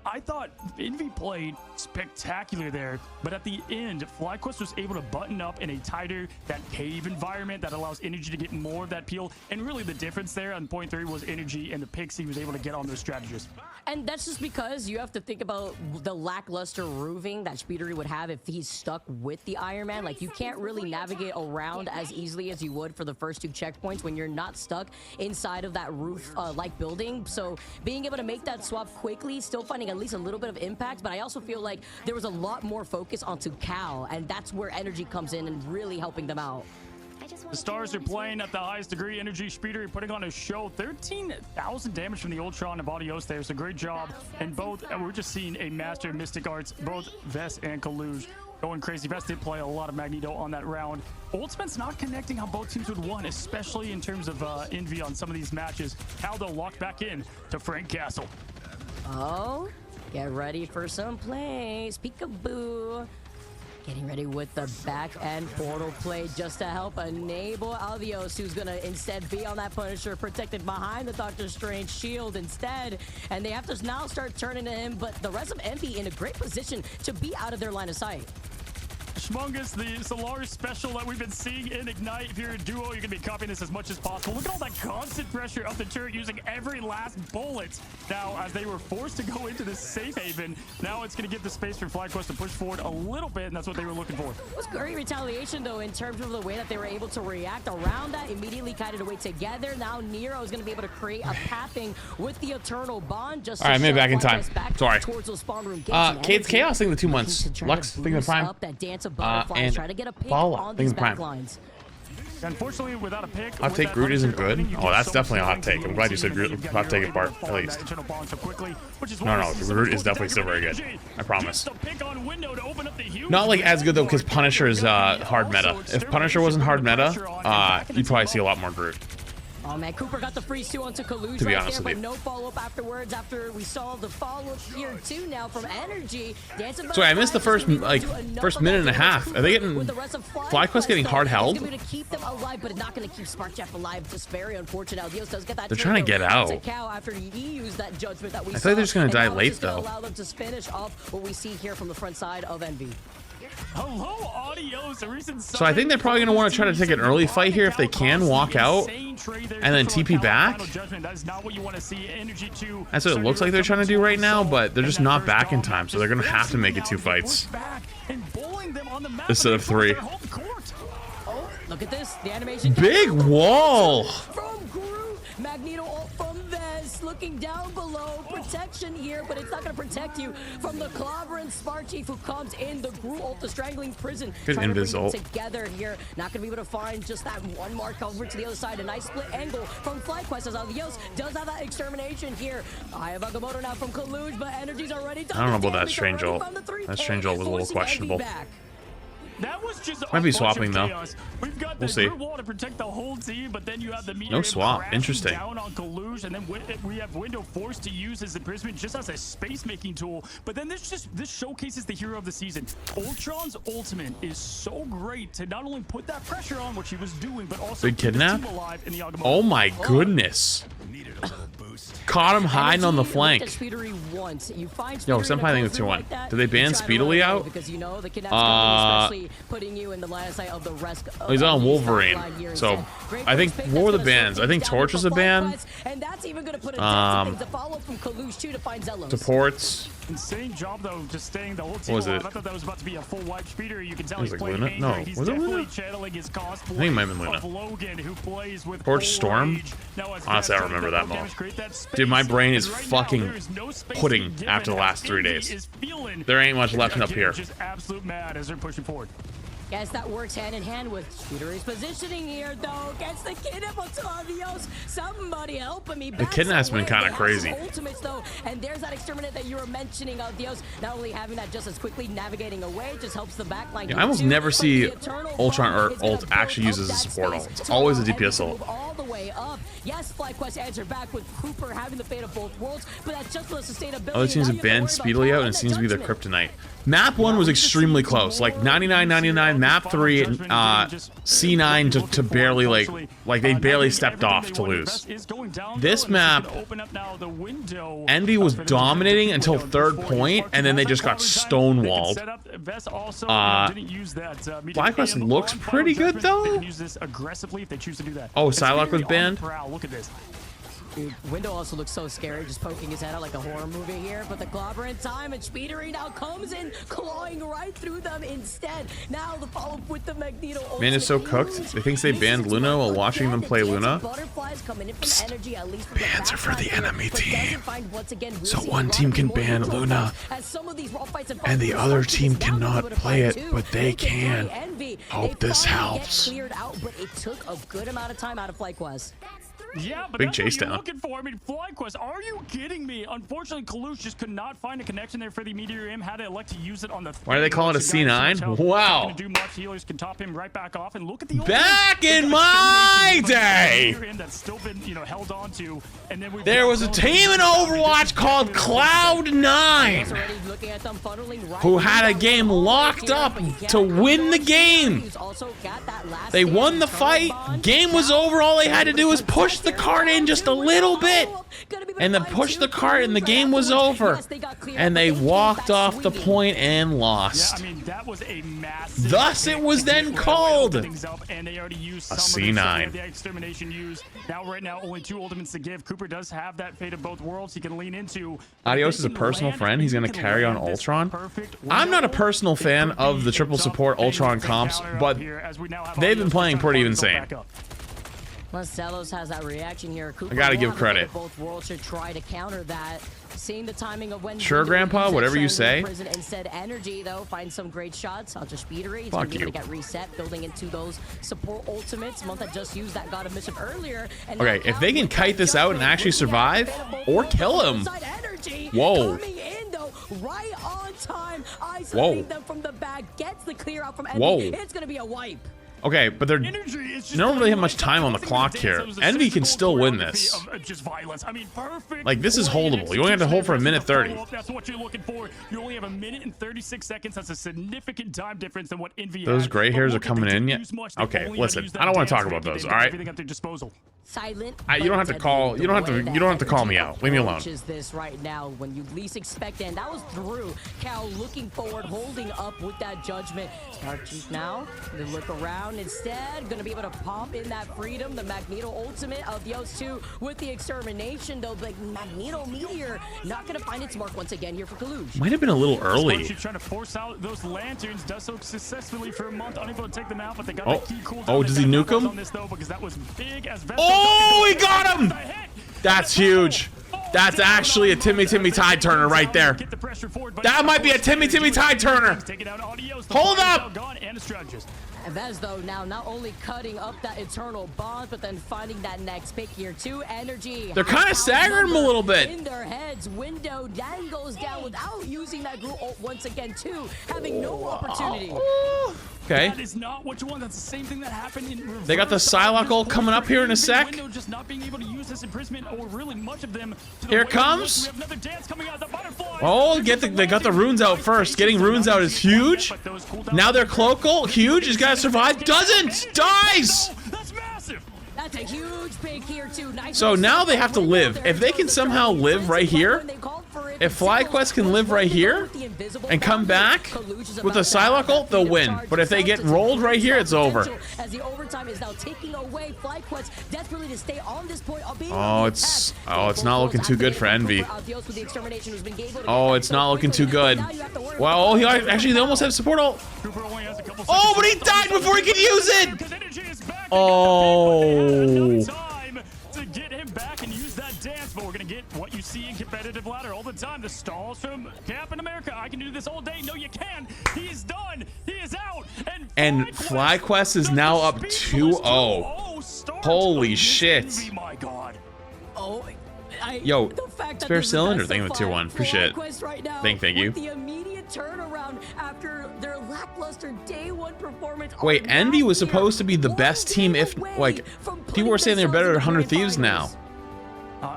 I thought Envy played spectacular there, but at the end, Flyquest was able to button up in a tighter, that cave environment that allows Energy to get more of that peel. And really the difference there on point 3 was Energy and the picks he was able to get on those strategists. And that's just because you have to think about the lackluster roofing that Speedery would have if he's stuck with the Iron Man. Like, you can't really navigate around as easily as you would for the first 2 checkpoints when you're not stuck inside of that roof-like building. So being able to make that swap quickly, still finding at least a little bit of impact, but I also feel like there was a lot more focus onto Cal, and that's where Energy comes in and really helping them out. The Stars are playing at the highest degree. Energy Speedery putting on a show. 13,000 damage from the Ultron and Adios there. So great job. And both, we're just seeing a master of Mystic Arts, both Vest and Kaluj going crazy. Vest did play a lot of Magneto on that round. Ultimate's not connecting how both teams would won, especially in terms of Envy on some of these matches. Caldo locked back in to Frank Castle. Oh, get ready for some plays. Peekaboo. Getting ready with the back end portal play just to help enable Alvios, who's going to instead be on that Punisher, protected behind the Doctor Strange shield instead. And they have to now start turning to him, but the rest of Envy in a great position to be out of their line of sight. Schmungus, the Solaris special that we've been seeing in Ignite. If you're a duo, you're going to be copying this as much as possible. Look at all that constant pressure up the turret using every last bullet. Now, as they were forced to go into this safe haven, now it's going to give the space for Flyquest to push forward a little bit, and that's what they were looking for. It was great retaliation, though, in terms of the way that they were able to react around that, immediately kited away together. Now Nero is going to be able to create a pathing with the Eternal Bond. Just all right, maybe back in time. Sorry. Kate's Chaos thing the 2 months. Lux thing the Prime. And try to get a pick Paula on thing these the Prime. backlines. Unfortunately, without a pick, hot take Groot isn't good. Oh, that's definitely a hot take. I'm glad you said Groot. Hot take it, Bart, at least. No, Groot is definitely still very good. I promise. Not like as good though, because Punisher is hard meta. If Punisher wasn't hard meta, you'd probably see a lot more Groot. Oh man, Cooper got the freeze 2 onto Kaluj to be right honest there, with but no follow-up afterwards after we saw the follow-up here too now from Energy. Sorry, I missed the first minute and a half. Are they getting Flyquest getting hard held? Going to keep them alive, but not going to keep Sparkjeff alive. Just very unfortunate. Dios does get that. They're trying to get out. After he used that judgment that we I thought they're just going to die late though. Allow them to finish off what we see here from the front side of Envy. Hello, Adios, a recent so I think they're probably going to want to try to take an early fight here if they can, walk out, and then TP back. That's what it looks like they're trying to do right now, but they're just not back in time, so they're going to have to make it 2 fights instead of 3. Oh, look at this. The animation. Big wall. From Groot. Magneto ult from Vez. Looking down below. Protection here, but it's not going to protect you from the clobbering Spark Chief who comes in. The Groot ult, the strangling prison. Good invis ult. Together here. Not going to be able to find just that one mark over to the other side. A nice split angle from Flyquest as Alvios does have that extermination here. I have Agamotto now from Kaluj, but Energy's already done. I don't know about that strange ult. That strange ult was a little questionable. That was just might be swapping though. We'll see. Wall to protect the whole team, but then you have the no swap. Interesting. Down on Kaluj, and then we have Window forced to use his imprisonment just as a space-making tool. But then this showcases the hero of the season. Ultron's ultimate is so great to not only put that pressure on, which he was doing, but also big kidnap. alive in the oh my goodness. caught him hiding on the flank. Yo, Senpai thing with 2-1. Did they ban Speedily out? He's on Wolverine. So, I think, what were the bans? I think Torch was a ban. Supports. Insane job though, just staying the whole team. Was it? I thought that was about to be a full wipe speeder. You can tell he's like Luna. Angry. No, He's was it Luna? channeling his cosplay. I think it might have been Luna. Of Logan, who plays with Torch Storm. Honestly, I remember that mode. Dude, my brain is fucking pudding after the last 3 days. There ain't much left up here. Just absolute mad as they're pushing forward. Guess that works hand in hand with Speedery's positioning here, though. Gets the kidnap on Tavios. Somebody helping me. The kidnap's been kind of crazy. Ultimates, though, and there's that exterminate that you were mentioning, Dios. Not only having that just as quickly navigating away, just helps the backline. Yeah, I almost never see Ultron or ult actually used as a support ult. It's always a DPS ult. All the way up. Yes, Flyquest answered back with Cooper having the fate of both worlds, but that's just for the sustainability. Other teams have banned Speedily out, and it seems to be their kryptonite. Map 1 was extremely close, like 99-99. Map 3, C9 to barely like they barely stepped off to lose. This map, Envy was dominating until 3rd point, and then they just got stonewalled. Flyquest looks pretty good though. Oh, Psylocke was banned. Dude, Window also looks so scary, just poking his head out like a horror movie here. But the clobber in time, and Speedery now comes in, clawing right through them instead. Now the follow-up with the Magneto. Man is so cooked. They think they banned Luna while watching them play Luna. Psst. Bans are for the enemy team. So one team can ban Luna, and the other team cannot play it, but they can. Hope this helps. But it took a good amount of time out of Flyquest. Yeah, but big that's chase what you're down. looking for. I mean, Flyquest, are you kidding me? Unfortunately, Kalush just could not find a connection there for the Meteor M. Had to elect to use it on the. Why do they call it a C9? Wow. Do much. Healers can top him right back off, and look at the back in my day. That's still been, held on to, and then there was a team in Overwatch called Cloud9 who had a game locked up to win the game. They won the fight. Game was over. All they had to do was push the cart in just a little bit, and then push the cart, and the game was over. And they walked off the point and lost. Yeah, I mean, that was a massive. Thus, it was then called a C9. The extermination used. Now, right now, only 2 ultimates to give. Cooper does have that fate of both worlds he can lean into. Adios is a personal friend. He's going to carry on Ultron. I'm not a personal fan of the triple support Ultron comps, but they've been playing pretty insane. Marcelos has that reaction here. Cooper, I gotta give credit. Both worlds should try to counter that. Seeing the timing of when. Sure, Grandpa. Whatever you say. Instead, energy though finds some great shots. I'll just Speedery. It's Fuck gonna get reset, building into those support ultimates. Monta just used that God of Mission earlier. And okay, if they can kite this out and actually survive, or kill him. Whoa. Right on time. Isolating them from the back. Gets the clear out from Envy. Whoa. It's gonna be a wipe. Okay, but they don't really have much time on the clock here. Envy can still win this. Like, this is holdable. You only have to hold for a minute 30. That's what you're looking for. You only have a minute and 36 seconds. That's a significant time difference than what Envy Those gray hairs are coming in yet? Okay, listen. I don't want to talk about those, all right? Silent. You don't have to call. You don't have to call me out. Leave me alone. Is this right now when you least expect it? And that was Drew. Cal looking forward, holding up with that judgment. Start Chief now. They look around instead. Gonna be able to pop in that freedom. The Magneto ultimate of the O2 with the extermination though. But Magneto Meteor not gonna find its mark once again here for Kalush. Might have been a little early. Trying to force out those lanterns. Does so successfully for a month. Unable to take them out, but they got the key cooldown. Oh, does he nuke him? On this, though, because that was big as oh, he got him! That's huge. That's actually a Timmy Tide Turner right there. That might be a Timmy Tide Turner. Hold up! Vez though now not only cutting up that eternal bond, but then finding that next pick here too. Energy. They're kind of staggering him a little bit. In their heads, Window then goes down without using that group ult once again too, having no opportunity. Okay. That is not what you want. That's the same thing that happened in reverse. They got the Psylocke ult coming up here in a sec. Window just not being able to use this imprisonment or really much of them. Here it comes. We have another dance coming out. The butterfly. Oh, they got the runes out first. Getting runes out is huge. Now their cloak ult, huge. He's got to survive. Doesn't. Dies. That's massive. That's a huge pick here too. Nice. So now they have to live. If they can somehow live right here, if Flyquest can live right here and come back with a Psylocke ult, they'll win. But if they get rolled right here, it's over. As the overtime is now taking away Flyquest desperately to stay on this point. Oh, it's not looking too good for Envy. Oh, it's not looking too good. Well, he actually they almost have support ult. Oh, but he died before he could use it. Oh. To get him back and use that dance, but we're gonna get what you see in competitive ladder all the time. The stalls from Captain America. I can do this all day. No, you can. He's done. He is out. And Flyquest is now up 2-0. Holy shit. My God. Oh, yo, spare cylinder. Thank you for tier 1. Appreciate it. Right now, thank you. The immediate turnaround after their lackluster day 1 performance. Wait, Envy was supposed to be the best team if, like, people were saying they're better than 100 Thieves now.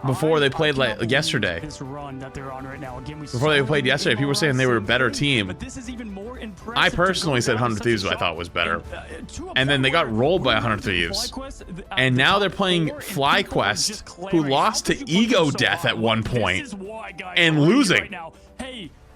Before they played like yesterday. Before they played yesterday, people were saying they were a better team. I personally said 100 Thieves I thought was better. And then they got rolled by 100 Thieves. And now they're playing Flyquest, who lost to Ego Death at one point, and losing.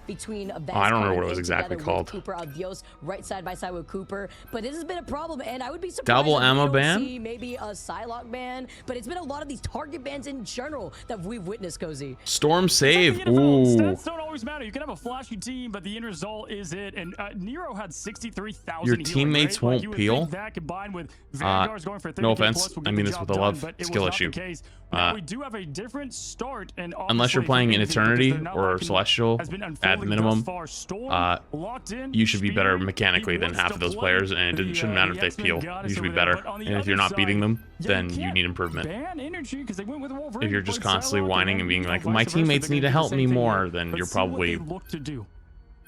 Between I don't remember what it was exactly called. Cooper Adios, right side by side with Cooper, but this has been a problem, and I would be surprised double ammo ban, see maybe a Psylocke ban, but it's been a lot of these target bans in general that we've witnessed, Cozy. Storm save, ooh. Stats don't always matter. You can have a flashy team, but the end result is it. And Nero had 63,000. Your teammates won't peel. That combined with Vanguard's going for no offense, I mean this with a love skill issue. We do have a different start, and unless you're playing in Eternity or Celestial, at the minimum, you should be better mechanically than half of those players, and it shouldn't matter if they peel. You should be better, and if you're not beating them, then you need improvement. If you're just constantly whining and being like, my teammates need to help me more, then you're probably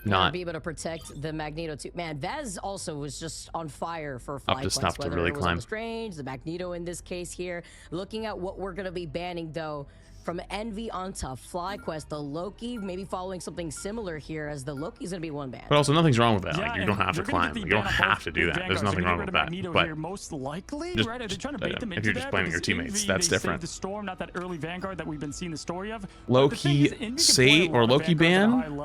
not be able to protect the Magneto too. Man, Vaz also was just on fire for Flyquest, up to snuff to really climb. The Strange, the Magneto in this case here. Looking at what we're gonna be banning though, from Envy onto Flyquest, the Loki maybe following something similar here, as the Loki's gonna be one ban. But also nothing's wrong with that. Like, you don't have to climb. You don't have to do that. There's nothing wrong with that. But most likely, just, right? Are they trying to bait them if you're just blaming your teammates, that's different. The Storm, not that early Vanguard that we've been seeing the story of. Loki save or Loki ban,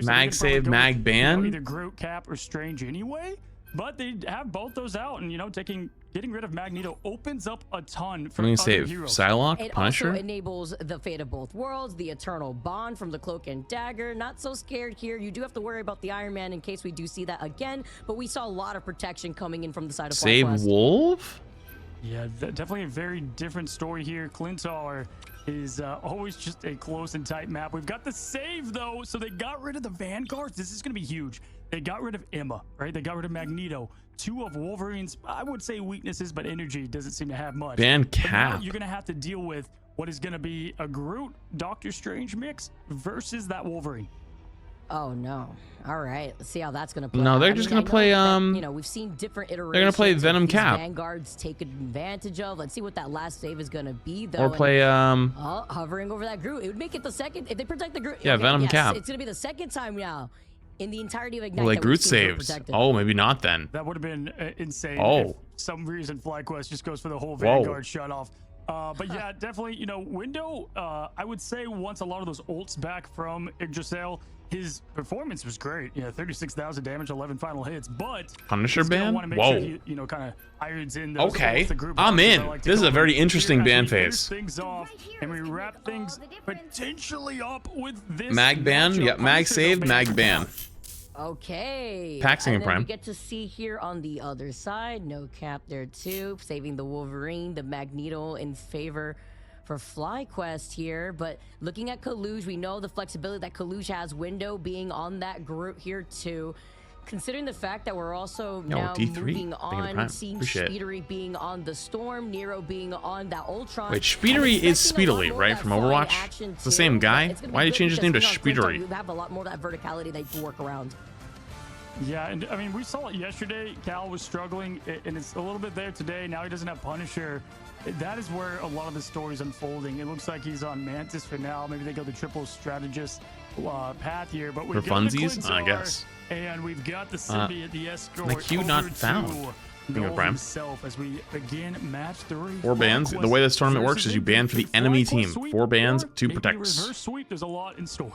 mag save, mag ban. Either Groot, Cap, or Strange anyway. But they have both those out, and you know, getting rid of Magneto opens up a ton for other save heroes. Psylocke, Punisher. It also enables the fate of both worlds, the eternal bond from the Cloak and Dagger. Not so scared here. You do have to worry about the Iron Man in case we do see that again, but we saw a lot of protection coming in from the side of Save Flyquest. Wolf? Yeah, definitely a very different story here. Clintar is always just a close and tight map. We've got the save though, so they got rid of the Vanguards. This is going to be huge. They got rid of Emma, right? They got rid of Magneto. 2 of Wolverine's, I would say, weaknesses, but energy doesn't seem to have much. Ban Cap. You're going to have to deal with what is going to be a Groot Doctor Strange mix versus that Wolverine. Oh no! All right, let's see how that's gonna play. No, they're just gonna play. You know, we've seen different iterations. They're gonna play Venom Cap. Vanguards take advantage of. Let's see what that last save is gonna be, though. Or play hovering over that Groot. It would make it the second if they protect the Groot. Yeah, okay, Venom Cap. It's gonna be the second time now in the entirety of Ignite. Well, like Groot saves. Oh, maybe not then. That would have been insane. Oh. If some reason Flyquest just goes for the whole Vanguard shut off. But yeah, definitely, you know, Window, I would say once a lot of those ults back from Yggdrasil, his performance was great. Yeah, 36,000 damage, 11 final hits, but Punisher ban? Whoa. Sure he, you know, kind of irons in those okay, the group. I'm in. This is a very interesting ban phase. Things off, and we wrap things potentially up with this mag ban, yep, mag save, mag ban. Okay. Paxing and Prime. We get to see here on the other side, no Cap there too, saving the Wolverine, the Magneto in favor for Flyquest here. But looking at Kaluge, we know the flexibility that Kaluge has, Window being on that group here too. Considering the fact that we're also now D3. moving on, seeing Speedery being on the Storm, Nero being on that Ultron. Wait, Speedery is Speedily, right, from Overwatch? It's the same guy? Why did he change his name to Speedery? You have a lot more of that verticality that you can work around. Yeah, and I mean, we saw it yesterday. Cal was struggling, and it's a little bit there today. Now he doesn't have Punisher. That is where a lot of the story's unfolding. It looks like he's on Mantis for now. Maybe they go the triple strategist path here. But we've for funsies, I guess. And we've got the symbiote, the escort. The Q not found. himself as we begin match 3. 4 bans. The way this tournament works is you ban for the enemy team. 4 bans, 2 protects. Reverse sweep. There's a lot in store.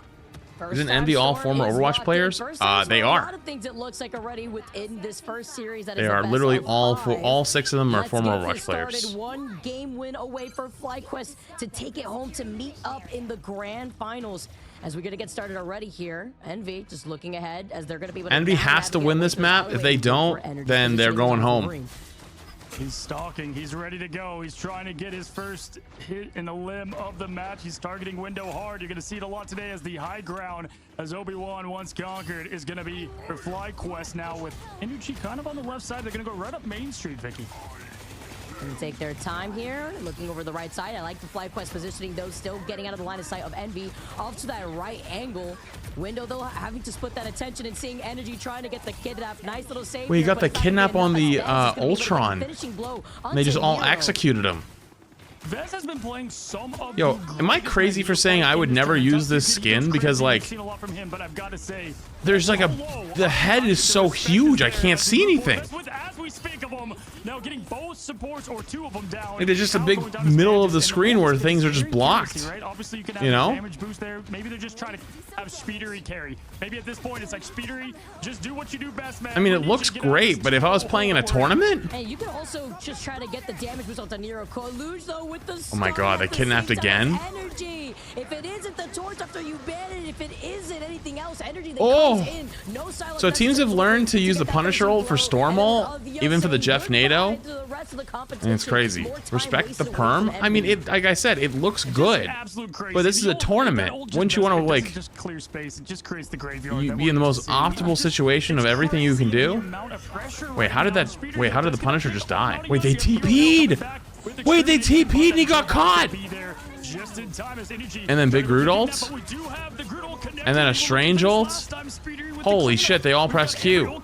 Isn't Envy all former Overwatch players? They are. A lot of things it looks like already within this first series. They are literally all 6 of them are former Overwatch players. One game win away for Flyquest to take it home to meet up in the grand finals. As we're gonna get started already here, Envy just looking ahead as they're gonna be able to. Envy has to win this map. If they don't, then they're going home. He's stalking. He's ready to go. He's trying to get his first hit in the limb of the match. He's targeting window hard. You're going to see it a lot today as the high ground, as Obi-Wan once conquered, is going to be for Flyquest now with Energy kind of on the left side. They're going to go right up Main Street, Vicky. Going to take their time here, looking over the right side. I like the Flyquest positioning, though, still getting out of the line of sight of Envy. Off to that right angle. Window, though, having to split that attention and seeing Energy trying to get the kidnap. Nice little save. Well, you got the kidnap on the Ultron. And they just all executed him. Vez has been playing some of Yo, am I crazy for saying I would never use this skin? Because, like, there's like the head is so huge, I can't see anything. Now getting both supports or 2 of them down. Like, there's just a big middle of the screen where things are just blocked. Obviously, you can have damage boost there. Maybe they're just trying to have Speedery carry. Maybe at this point it's like Speedery, just do what you do best, man. I mean, it looks great, but if I was playing in a tournament, hey, you can also just try to get the damage boost onto Nero. Coluge, though, with the oh my god, they kidnapped again. Energy. If it isn't the torch after you ban it, if it isn't anything else, Energy. Oh, so teams have learned to use the Punisher ult for Storm ult, even for the Jeff NATO. And it's crazy. Respect the perm. I mean, it, like I said, it looks good, but this is a tournament. Wouldn't you want to, like, be in the most optimal situation of everything you can do? Wait, how did the Punisher just die? Wait, they TP'd. Wait, they TP'd and he got caught. And then big Groot ults. And then a Strange ult. Holy shit, they all press Q.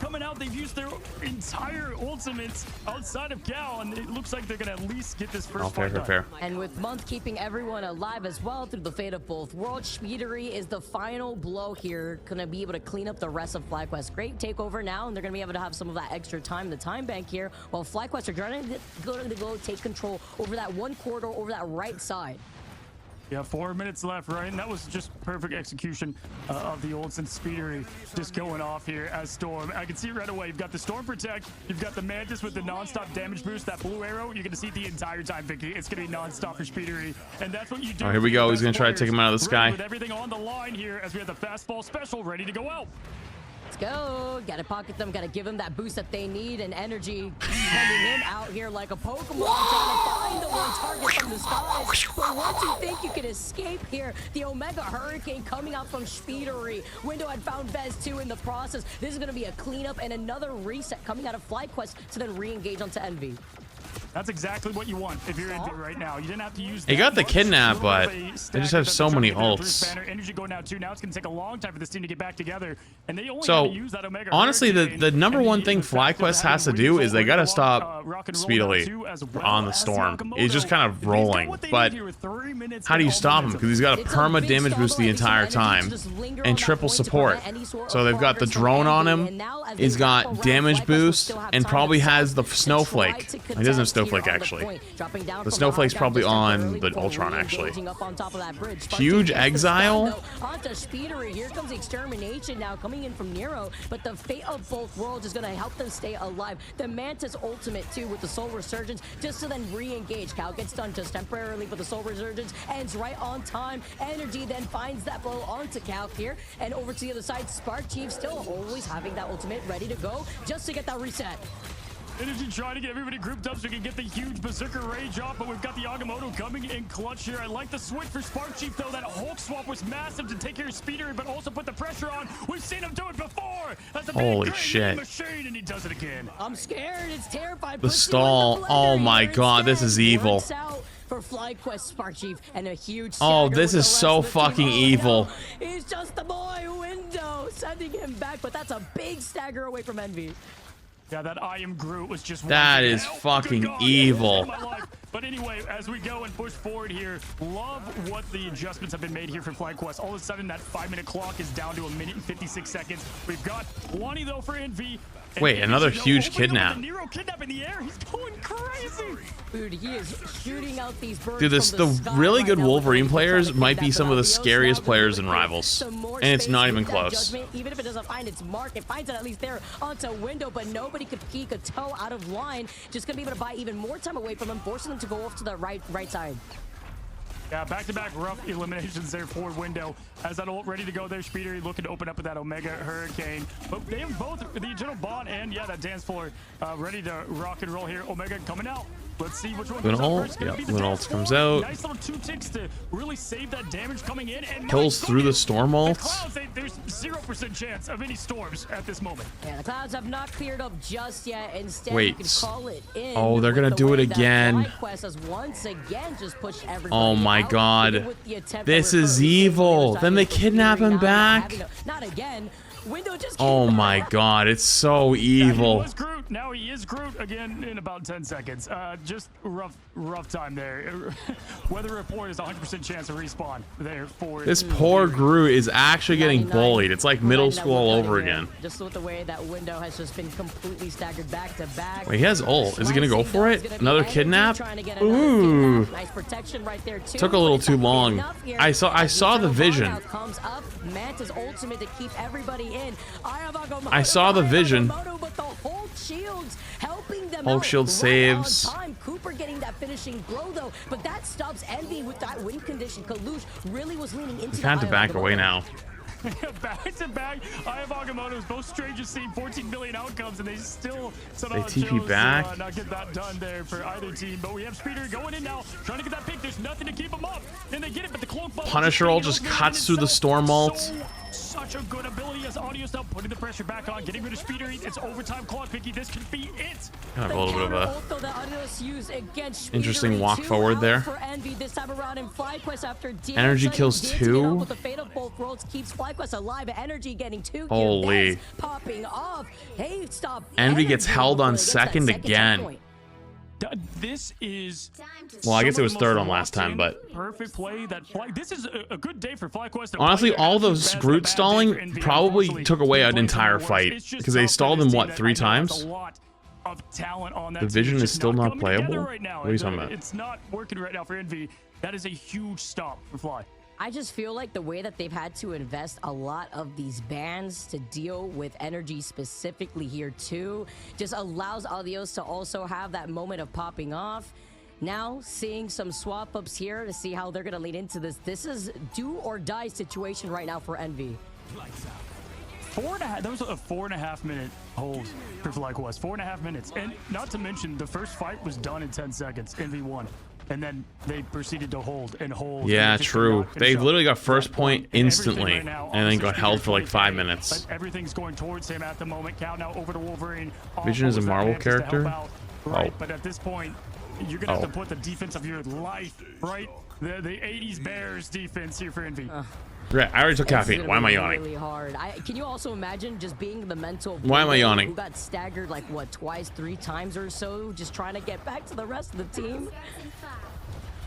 Entire ultimates outside of Cal, and it looks like they're gonna at least get this first fair. And with Month keeping everyone alive as well through the fate of both worlds, Speedery is the final blow here, gonna be able to clean up the rest of Flyquest. Great takeover now, and they're gonna be able to have some of that extra time in the time bank here, while Flyquest are trying to go take control over that one corridor over that right side. Yeah, 4 minutes left, right? And that was just perfect execution of the ults, and Speedery just going off here as Storm. I can see it right away. You've got the Storm Protect. You've got the Mantis with the non-stop damage boost. That blue arrow, you're going to see it the entire time, Vicky. It's going to be non-stop for Speedery. And that's what you do. Oh, here we go. He's going to try to take him out of the sky. With everything on the line here as we have the fastball special ready to go out. Let's go. Gotta pocket them, gotta give them that boost that they need, and Energy sending him out here like a Pokemon, trying to find the one target from the skies. But once you think you can escape here, the Omega Hurricane coming out from Speedery. Window had found Vez too in the process. This is gonna be a cleanup and another reset coming out of Flyquest to then re-engage onto Envy. That's exactly what you want if you're in there right now. You didn't have to use. He got the kidnap, but they just have so many ults. Energy going out too. Now it's going to take a long time for this team to get back together, and they only so use that Omega honestly, the number one thing Flyquest has to do is they got to stop Speedily on the Storm. He's just kind of rolling, but how do you stop him? Because he's got a perma damage boost the entire time and triple support. So they've got the drone on him. He's got damage boost and probably has the snowflake. He doesn't have snowflake actually. The snowflake's probably on the Ultron actually. Huge exile. Onto Speedery. Here comes extermination now coming in from Nero, but the fate of both worlds is going to help them stay alive. The Mantis ultimate too with the Soul Resurgence just to then re-engage. Cal gets done just temporarily, but the Soul Resurgence ends right on time. Energy then finds that blow onto Cal here, and over to the other side, Spark Chief still always having that ultimate ready to go just to get that reset. Energy trying to get everybody grouped up so we can get the huge Berserker Rage off, but we've got the Agamotto coming in clutch here. I like the switch for Spark Chief, though. That Hulk swap was massive to take care of Speedery, but also put the pressure on. We've seen him do it before. That's a holy shit. Machine, and he does it again. I'm scared. It's terrified. The stall. Oh my god, this is evil. For Flyquest, Spark Chief, and a huge this is so fucking evil. He's just the boy Window, sending him back, but that's a big stagger away from Envy. Yeah, that I am Groot was just that is fucking evil. But anyway, as we go and push forward here, love what the adjustments have been made here for Flyquest. All of a sudden, that 5-minute clock is down to 1 minute and 56 seconds. We've got 20 though for Envy. Wait, another huge kidnap. Nero kidnap in the air. He's going crazy. Dude, he is shooting out these birds. Dude, the really good Wolverine players might be some of the scariest players in Rivals. And it's not even close. Even if it doesn't find its mark, it finds it at least there onto a window, but nobody could peek a toe out of line. Just gonna be able to buy even more time away from them, forcing them to go off to the right side. Yeah, back-to-back rough eliminations there for Window. Has that ult ready to go there. Speeder looking to open up with that Omega Hurricane. But they have both the General Bond and, yeah, that dance floor ready to rock and roll here. Omega coming out. Let's see which one comes out first. Yeah, Luna ult comes out. Nice little 2 ticks to really save that damage coming in. And kills through the storm ult. There's 0% chance of any storms at this moment. Yeah, the clouds have not cleared up just yet. Instead, wait. You can call it in. Oh, they're gonna do it again. Flyquest has once again just pushed everybody oh my god. This is evil. Then they kidnap him back. Not again. Window just oh my god, it's so evil. He was Groot. Now he is Groot again in about 10 seconds. Just rough time there. Weather report is 100% chance of respawn there for this poor Groot is actually getting bullied. It's like middle school all over again. Just with the way that Window has just been completely staggered back to back. Wait, he has ult. Is he gonna go for it? Another kidnap? Ooh. Nice protection right there too. Took a little too long. I saw the vision. Comes up. Manta's ultimate to keep everybody in. I saw the vision. But the Hulk shields helping them Hulk out shield saves. on time. Cooper getting that finishing blow though, but that stops Envy with that win condition. Kalush really was leaning into. Kind of back away now. Back to back, I have Agamotto's both strangers seeing 14 million outcomes, and they still somehow TP chose back. to not get that done there for either team. But we have Speeder going in now, trying to get that pick. There's nothing to keep him up, and they get it. But the cloak bubble Punisher ult just cuts through the storm ult. Such a good ability as Audio now putting the pressure back on, getting rid of Speeder. It's overtime clock picky. This could be it. Kind of a little bit of a interesting walk forward there. Energy kills 2. Keeps Flyquest alive. Energy getting 2. Holy. Popping off. Hey, stop. Envy gets held on second again. This is well, I guess it was third on last time, but perfect play. This is a good day for Flyquest. Honestly, all those Groot stalling probably took away an entire fight because they stalled him what 3 times. The vision is still not playable. What are you talking about? It's not working right now for Envy. That is a huge stop for Fly. I just feel like the way that they've had to invest a lot of these bans to deal with energy specifically here too just allows Audios to also have that moment of popping off. Now seeing some swap ups here to see how they're gonna lead into this. This is do or die situation right now for Envy. 4.5. That was a 4.5 minute hold for Flyquest. 4.5 minutes, and not to mention the first fight was done in 10 seconds. Envy won. And then they proceeded to hold and hold. Yeah, true. They literally got first point instantly and then got held for like 5 minutes. Everything's going towards him at the moment. Count now over to Wolverine. Vision is a Marvel character. Right, but at this point, you're going to have to put the defense of your life, right? The 80s Bears defense here for Envy. Right, I already took caffeine. Why am I yawning? Really hard. Can you also imagine just being the mental? Why am I yawning? Who got staggered like what, twice, 3 times or so, just trying to get back to the rest of the team.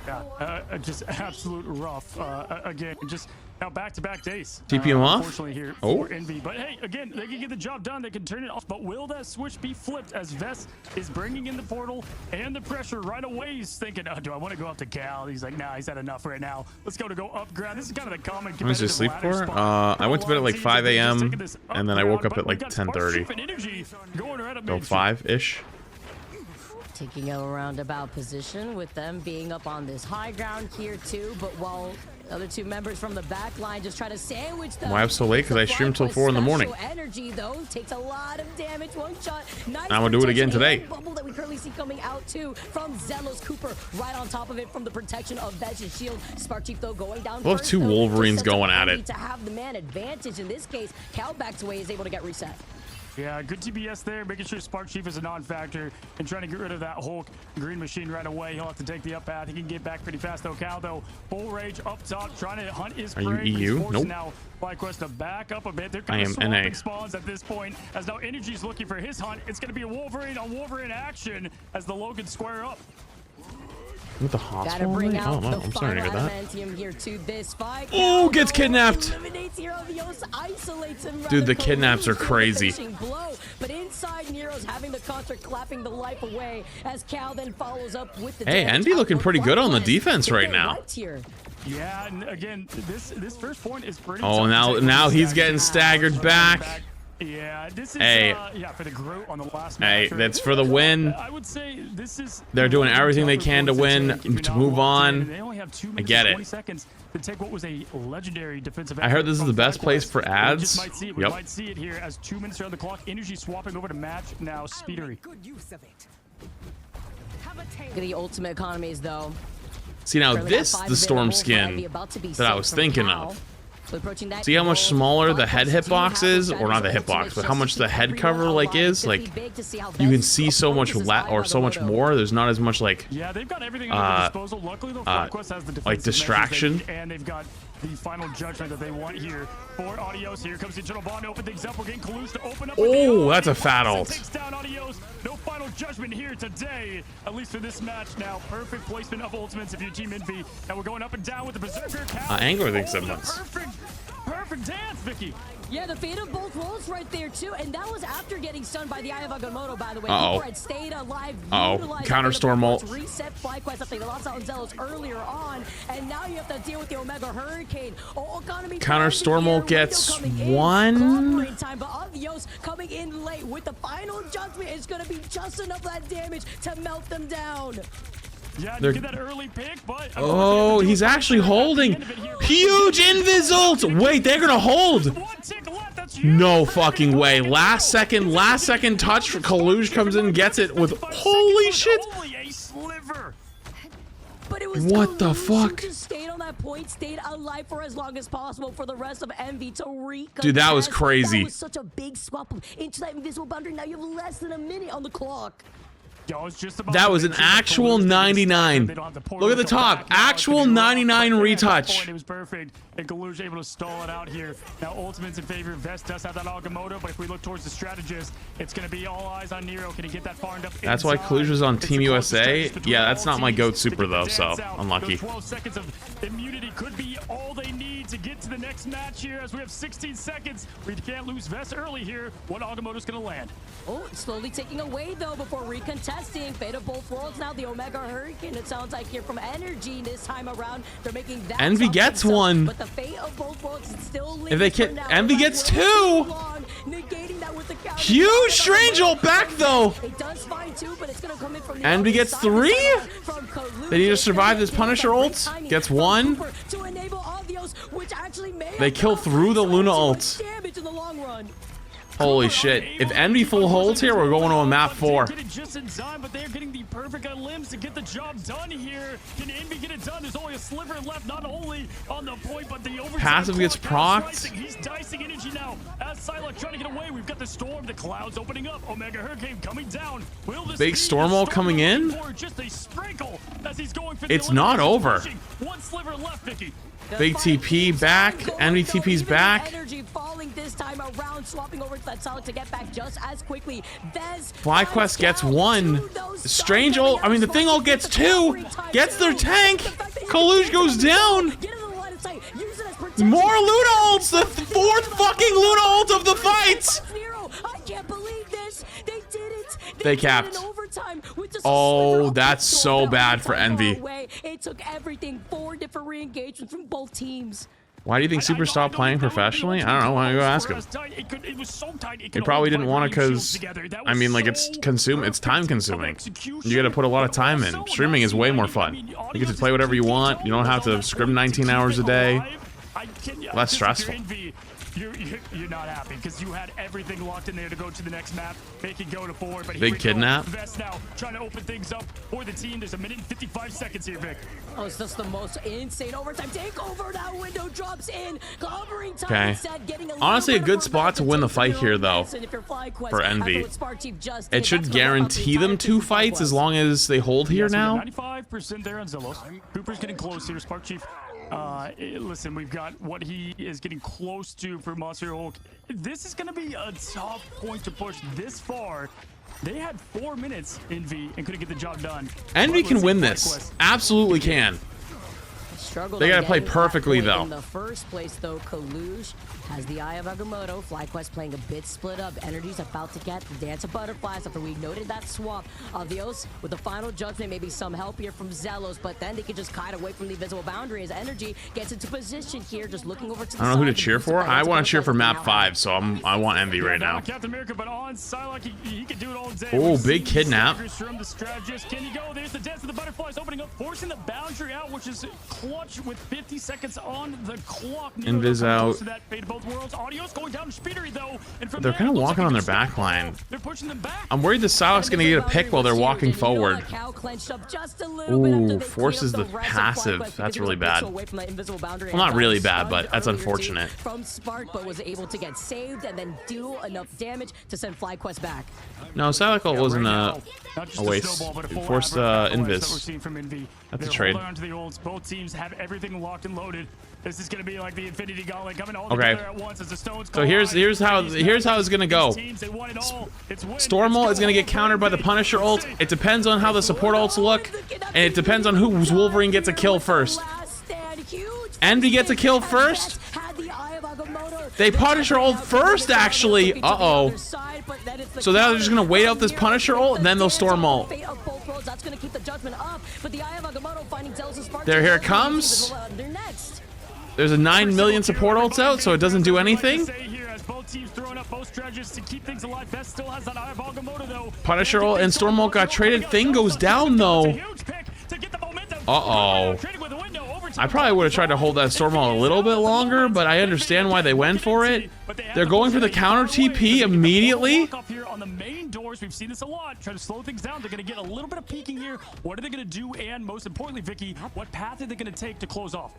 Yeah, just absolute rough. Again, just now back-to-back days. TP him off? Unfortunately here for Envy. But hey, again, they can get the job done. They can turn it off. But will that switch be flipped as Vest is bringing in the portal and the pressure right away? He's thinking, do I want to go up to Cal? He's like, nah, he's had enough right now. Let's go up ground. This is kind of the common When did you sleep for? I went to bed at like 5 a.m. and then I woke up at like 10:30. So 5-ish. Taking a roundabout position with them being up on this high ground here too, but while the other 2 members from the back line just try to sandwich them. Why I'm so late? Because I streamed till 4 in the morning. Energy though takes a lot of damage. 1 shot. Nice. I'm gonna do it again today. Bubble that we currently see coming out too from Zelos. Cooper right on top of it from the protection of Veg's shield. Spark Chief though going down. We'll have 2 Wolverines going at it. To have the man advantage in this case, Cal backs away is able to get reset. Yeah, good TBS there, making sure Spark Chief is a non-factor and trying to get rid of that Hulk green machine right away. He'll have to take the up path. He can get back pretty fast though. Cal though, full rage up top, trying to hunt his prey. Are you EU? Nope. Now Flyquest to back up a bit. They're I am NA. Spawns at this point as now Energy's looking for his hunt. It's going to be a Wolverine on Wolverine action as the Logan square up. With the hospital? I don't know. I'm sorry to hear that. Here to this fight. Oh, gets kidnapped. Dude, the kidnaps are crazy. But inside concert clapping the life away as Cal then follows up with the Hey, Envy looking pretty good on the defense right now. Yeah, and again, this first point is pretty. Oh, now he's getting staggered back. Yeah, this is yeah, for the Groot on the last match. Hey, that's for the win. I would say this is. They're doing everything they can to win, to move on. They only have 2 minutes I get and it. 20 seconds to take what was a legendary defensive. I heard this is the best place for ads. We might see it here as 2 minutes are on the clock. Energy swapping over to match now. Speedery. The ultimate economies though. See now, this the storm skin that I was thinking of. See how much smaller the head hitbox is, or not the hitbox, but how much the head cover like is. Like you can see so much so much more. There's not as much like they've got everything at their disposal. Luckily, though, Flyquest has the like distraction, and they've got the final judgment that they want here for Adios. Here comes the Eternal Bond to open things up. We're getting Kalush to open up. Oh, that's a fat ult. Takes down Adios. No final judgment here today, at least for this match. Now, perfect placement of ultimates if you're Team Envy. Now we're going up and down with the Berserker. Angler thinks that much. Perfect dance, Vicky. Yeah, the fate of both worlds right there too, and that was after getting stunned by the Eye of Agamotto, by the way. Uh-oh. Had stayed alive. Counter storm ult. Reset Flyquest after they lost out on Zealous earlier on, and now you have to deal with the Omega Hurricane. Counter storm ult gets one. Time, but Adios coming in late with the final judgment is going to be just enough of that damage to melt them down. Yeah, you get that early pick, but oh, he's actually holding. Huge invis ult. Wait, they're gonna hold. No fucking way. Last second touch for Kalush comes in, gets it with holy shit. But it was what the fuck? Just stayed on that point, stayed alive for as long as possible for the rest of Envy to recontest. Dude, that was crazy. That was such a big swap into that invisible boundary. Now you have less than a minute on the clock. That was an actual 99. Look at the top. Actual 99 retouch. It was perfect. And Kalush able to stall it out here. Now ultimate's in favor. Vest does have that Agamotto, but if we look towards the strategist, it's going to be all eyes on Nero. Can he get that far enough? That's why Kalush was on Team USA. Yeah, that's not my GOAT super though, so unlucky. 12 seconds of immunity could be all they need to get to the next match here, as we have 16 seconds. We can't lose Vest early here. What Agamotto's going to land? Oh, slowly taking away though before recontesting. Fate of both worlds now. The Omega Hurricane, it sounds like here from Energy this time around. They're making that. Envy gets one. But the fate of both worlds is still if they can, Envy gets two. Huge strange ult back though. It does find two, but it's gonna come in from the Envy gets three. They need to survive this Punisher ult. Gets one. They kill through the Luna ult. Holy shit. If Envy full holds here, we're going to a map 4. Just in time, but they're getting the perfect limbs to get the job done here. Can Envy get it done? There's only a sliver left, not only on the point, but the overtime. Passive gets procced. He's dicing energy now. As Psylocke trying to get away, we've got the storm, the clouds opening up. Omega Hurricane coming down. Will this big storm ult coming in? Or just a sprinkle as he's going for it's not over. One sliver left, Vicky. Big TP back. Envy TP's back. Energy falling this time around, swapping over to that Psylocke to get back just as quickly. Flyquest gets one. Strange ult. I mean, the thing ult gets two. Gets their tank. Kalush goes down. More Luna ults. The fourth fucking Luna ult of the fight. I can't believe this. They did it. They capped. Oh, that's so bad for Envy. It took everything. 4 different re-engagements from both teams. Why do you think Super stopped playing professionally? I don't know. Why don't you go ask him? He probably didn't want to because, I mean, like, it's time consuming. You gotta put a lot of time in. Streaming is way more fun. You get to play whatever you want. You don't have to scrim 19 hours a day. Less stressful. You're not happy because you had everything locked in there to go to the next map, make it go to 4. But big kidnap. Vest now trying to open things up for the team. There's a minute and 55 seconds here, Vic. Oh, it's just the most insane overtime takeover. That window drops in. Covering time. Okay. Honestly, a good spot to win the fight here, though, for Envy. It should guarantee them 2 fights as long as they hold here now. 95% there on Zelos. Cooper's getting close here. Spark Chief. Listen, we've got what he is getting close to for Monster Hulk. This is going to be a tough point to push this far. They had 4 minutes, Envy, and couldn't get the job done. Envy can win this. Absolutely can. They gotta play perfectly, though. In the first place, though, Kalush has the Eye of Agamotto. Flyquest playing a bit split up. Energy's about to get the Dance of Butterflies after we noted that swap. Avios with the final judgment, maybe some help here from Zelos, but then they can just kite away from the invisible boundary as Energy gets into position here, just looking over to the I don't know who to cheer for. I want to cheer for map 5, so I want Envy right now. Captain America, but on Psylocke, he can do it all day. Oh, big kidnap. The strategist. Can you go? There's the Dance of the Butterflies opening up, forcing the boundary out, which is clutch with 50 seconds on the clock. Invis out. They're kind of walking on their back line. They're pushing them back. I'm worried the Psylocke's going to get a pick while they're walking forward. Ooh, forces the passive. That's really bad. Well, not really bad, but that's unfortunate. From Spark, but was able to get saved and then do enough damage to send Flyquest back. No, Psylocke wasn't a waste. It forced Invis. That's a trade. Both teams have everything locked and loaded. This is going to be like the Infinity Gauntlet coming all together at once as the stones. So here's how it's going to go. Stormult is going to get countered by the Punisher ult. It depends on how the support ults look, and it depends on whose Wolverine gets a kill first. Envy gets a kill first. They Punisher ult first, actually. Uh-oh. So now they're just going to wait out this Punisher ult, and then they'll Storm ult. There, here it comes. There's a 9 million support ults out, so it doesn't do anything. Punisher ult and Storm ult got traded. Thing goes down, though. Uh-oh. I probably would have tried to hold that Storm ult a little bit longer, but I understand why they went for it. They're going for the counter TP immediately. We've seen this a lot. Try to slow things down. They're going to get a little bit of peeking here. What are they going to do? And most importantly, Vicky, what path are they going to take to close off?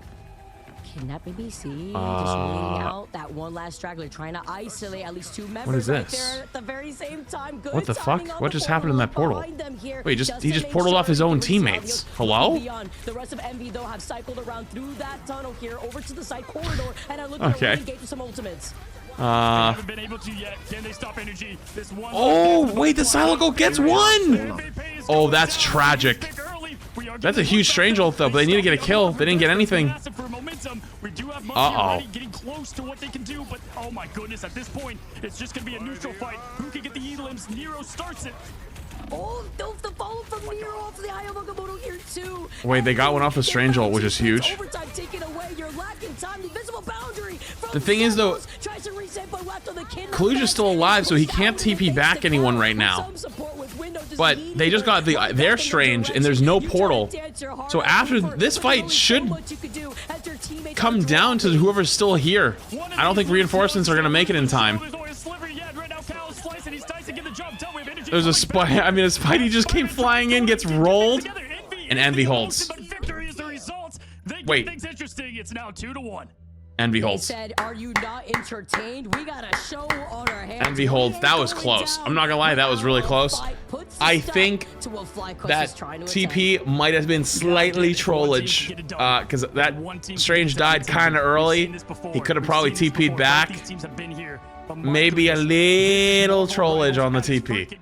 Kidnap BBC, just waiting out that one last straggler, trying to isolate at least 2 members. What is this? Right there at the very same time. Good what the fuck? What just happened in that portal? Wait, he just portaled off his own teammates. Hello? The rest of Envy though have cycled around through that tunnel here over to the side corridor and are looking to engage with some ultimates. Haven't been able to yet. Can they stop Energy? This one. Oh, wait, the Psylocke gets one! Oh, that's tragic. That's a huge strange ult though, but they need to get a kill. They didn't get anything. Uh-oh. Getting close to what they can do, but oh my goodness, at this point, it's just gonna be a neutral fight. Who can get the E-limbs? Nero starts it. Oh, the follow from Nero off the Eye of Agamotto here too. Wait, they got one off the strange ult, which is huge. Overtime taken away. You're lacking time. The invisible boundary. The thing is though, Kalush is still alive, so he can't TP back anyone right now. But they just got their strange, and there's no portal. So after this fight should come down to whoever's still here. I don't think reinforcements are gonna make it in time. There's a spy. I mean, a Spidey just came flying in, gets rolled, and Envy holds. Wait. It's now 2-1. Envy holds. Said, are you not entertained? We got a show on our hands. Envy holds. That was close. I'm not gonna lie, that was really close. I think that TP might have been slightly trollage, because that Strange died kind of early. He could have probably TP'd back. Maybe a little trollage on the TP.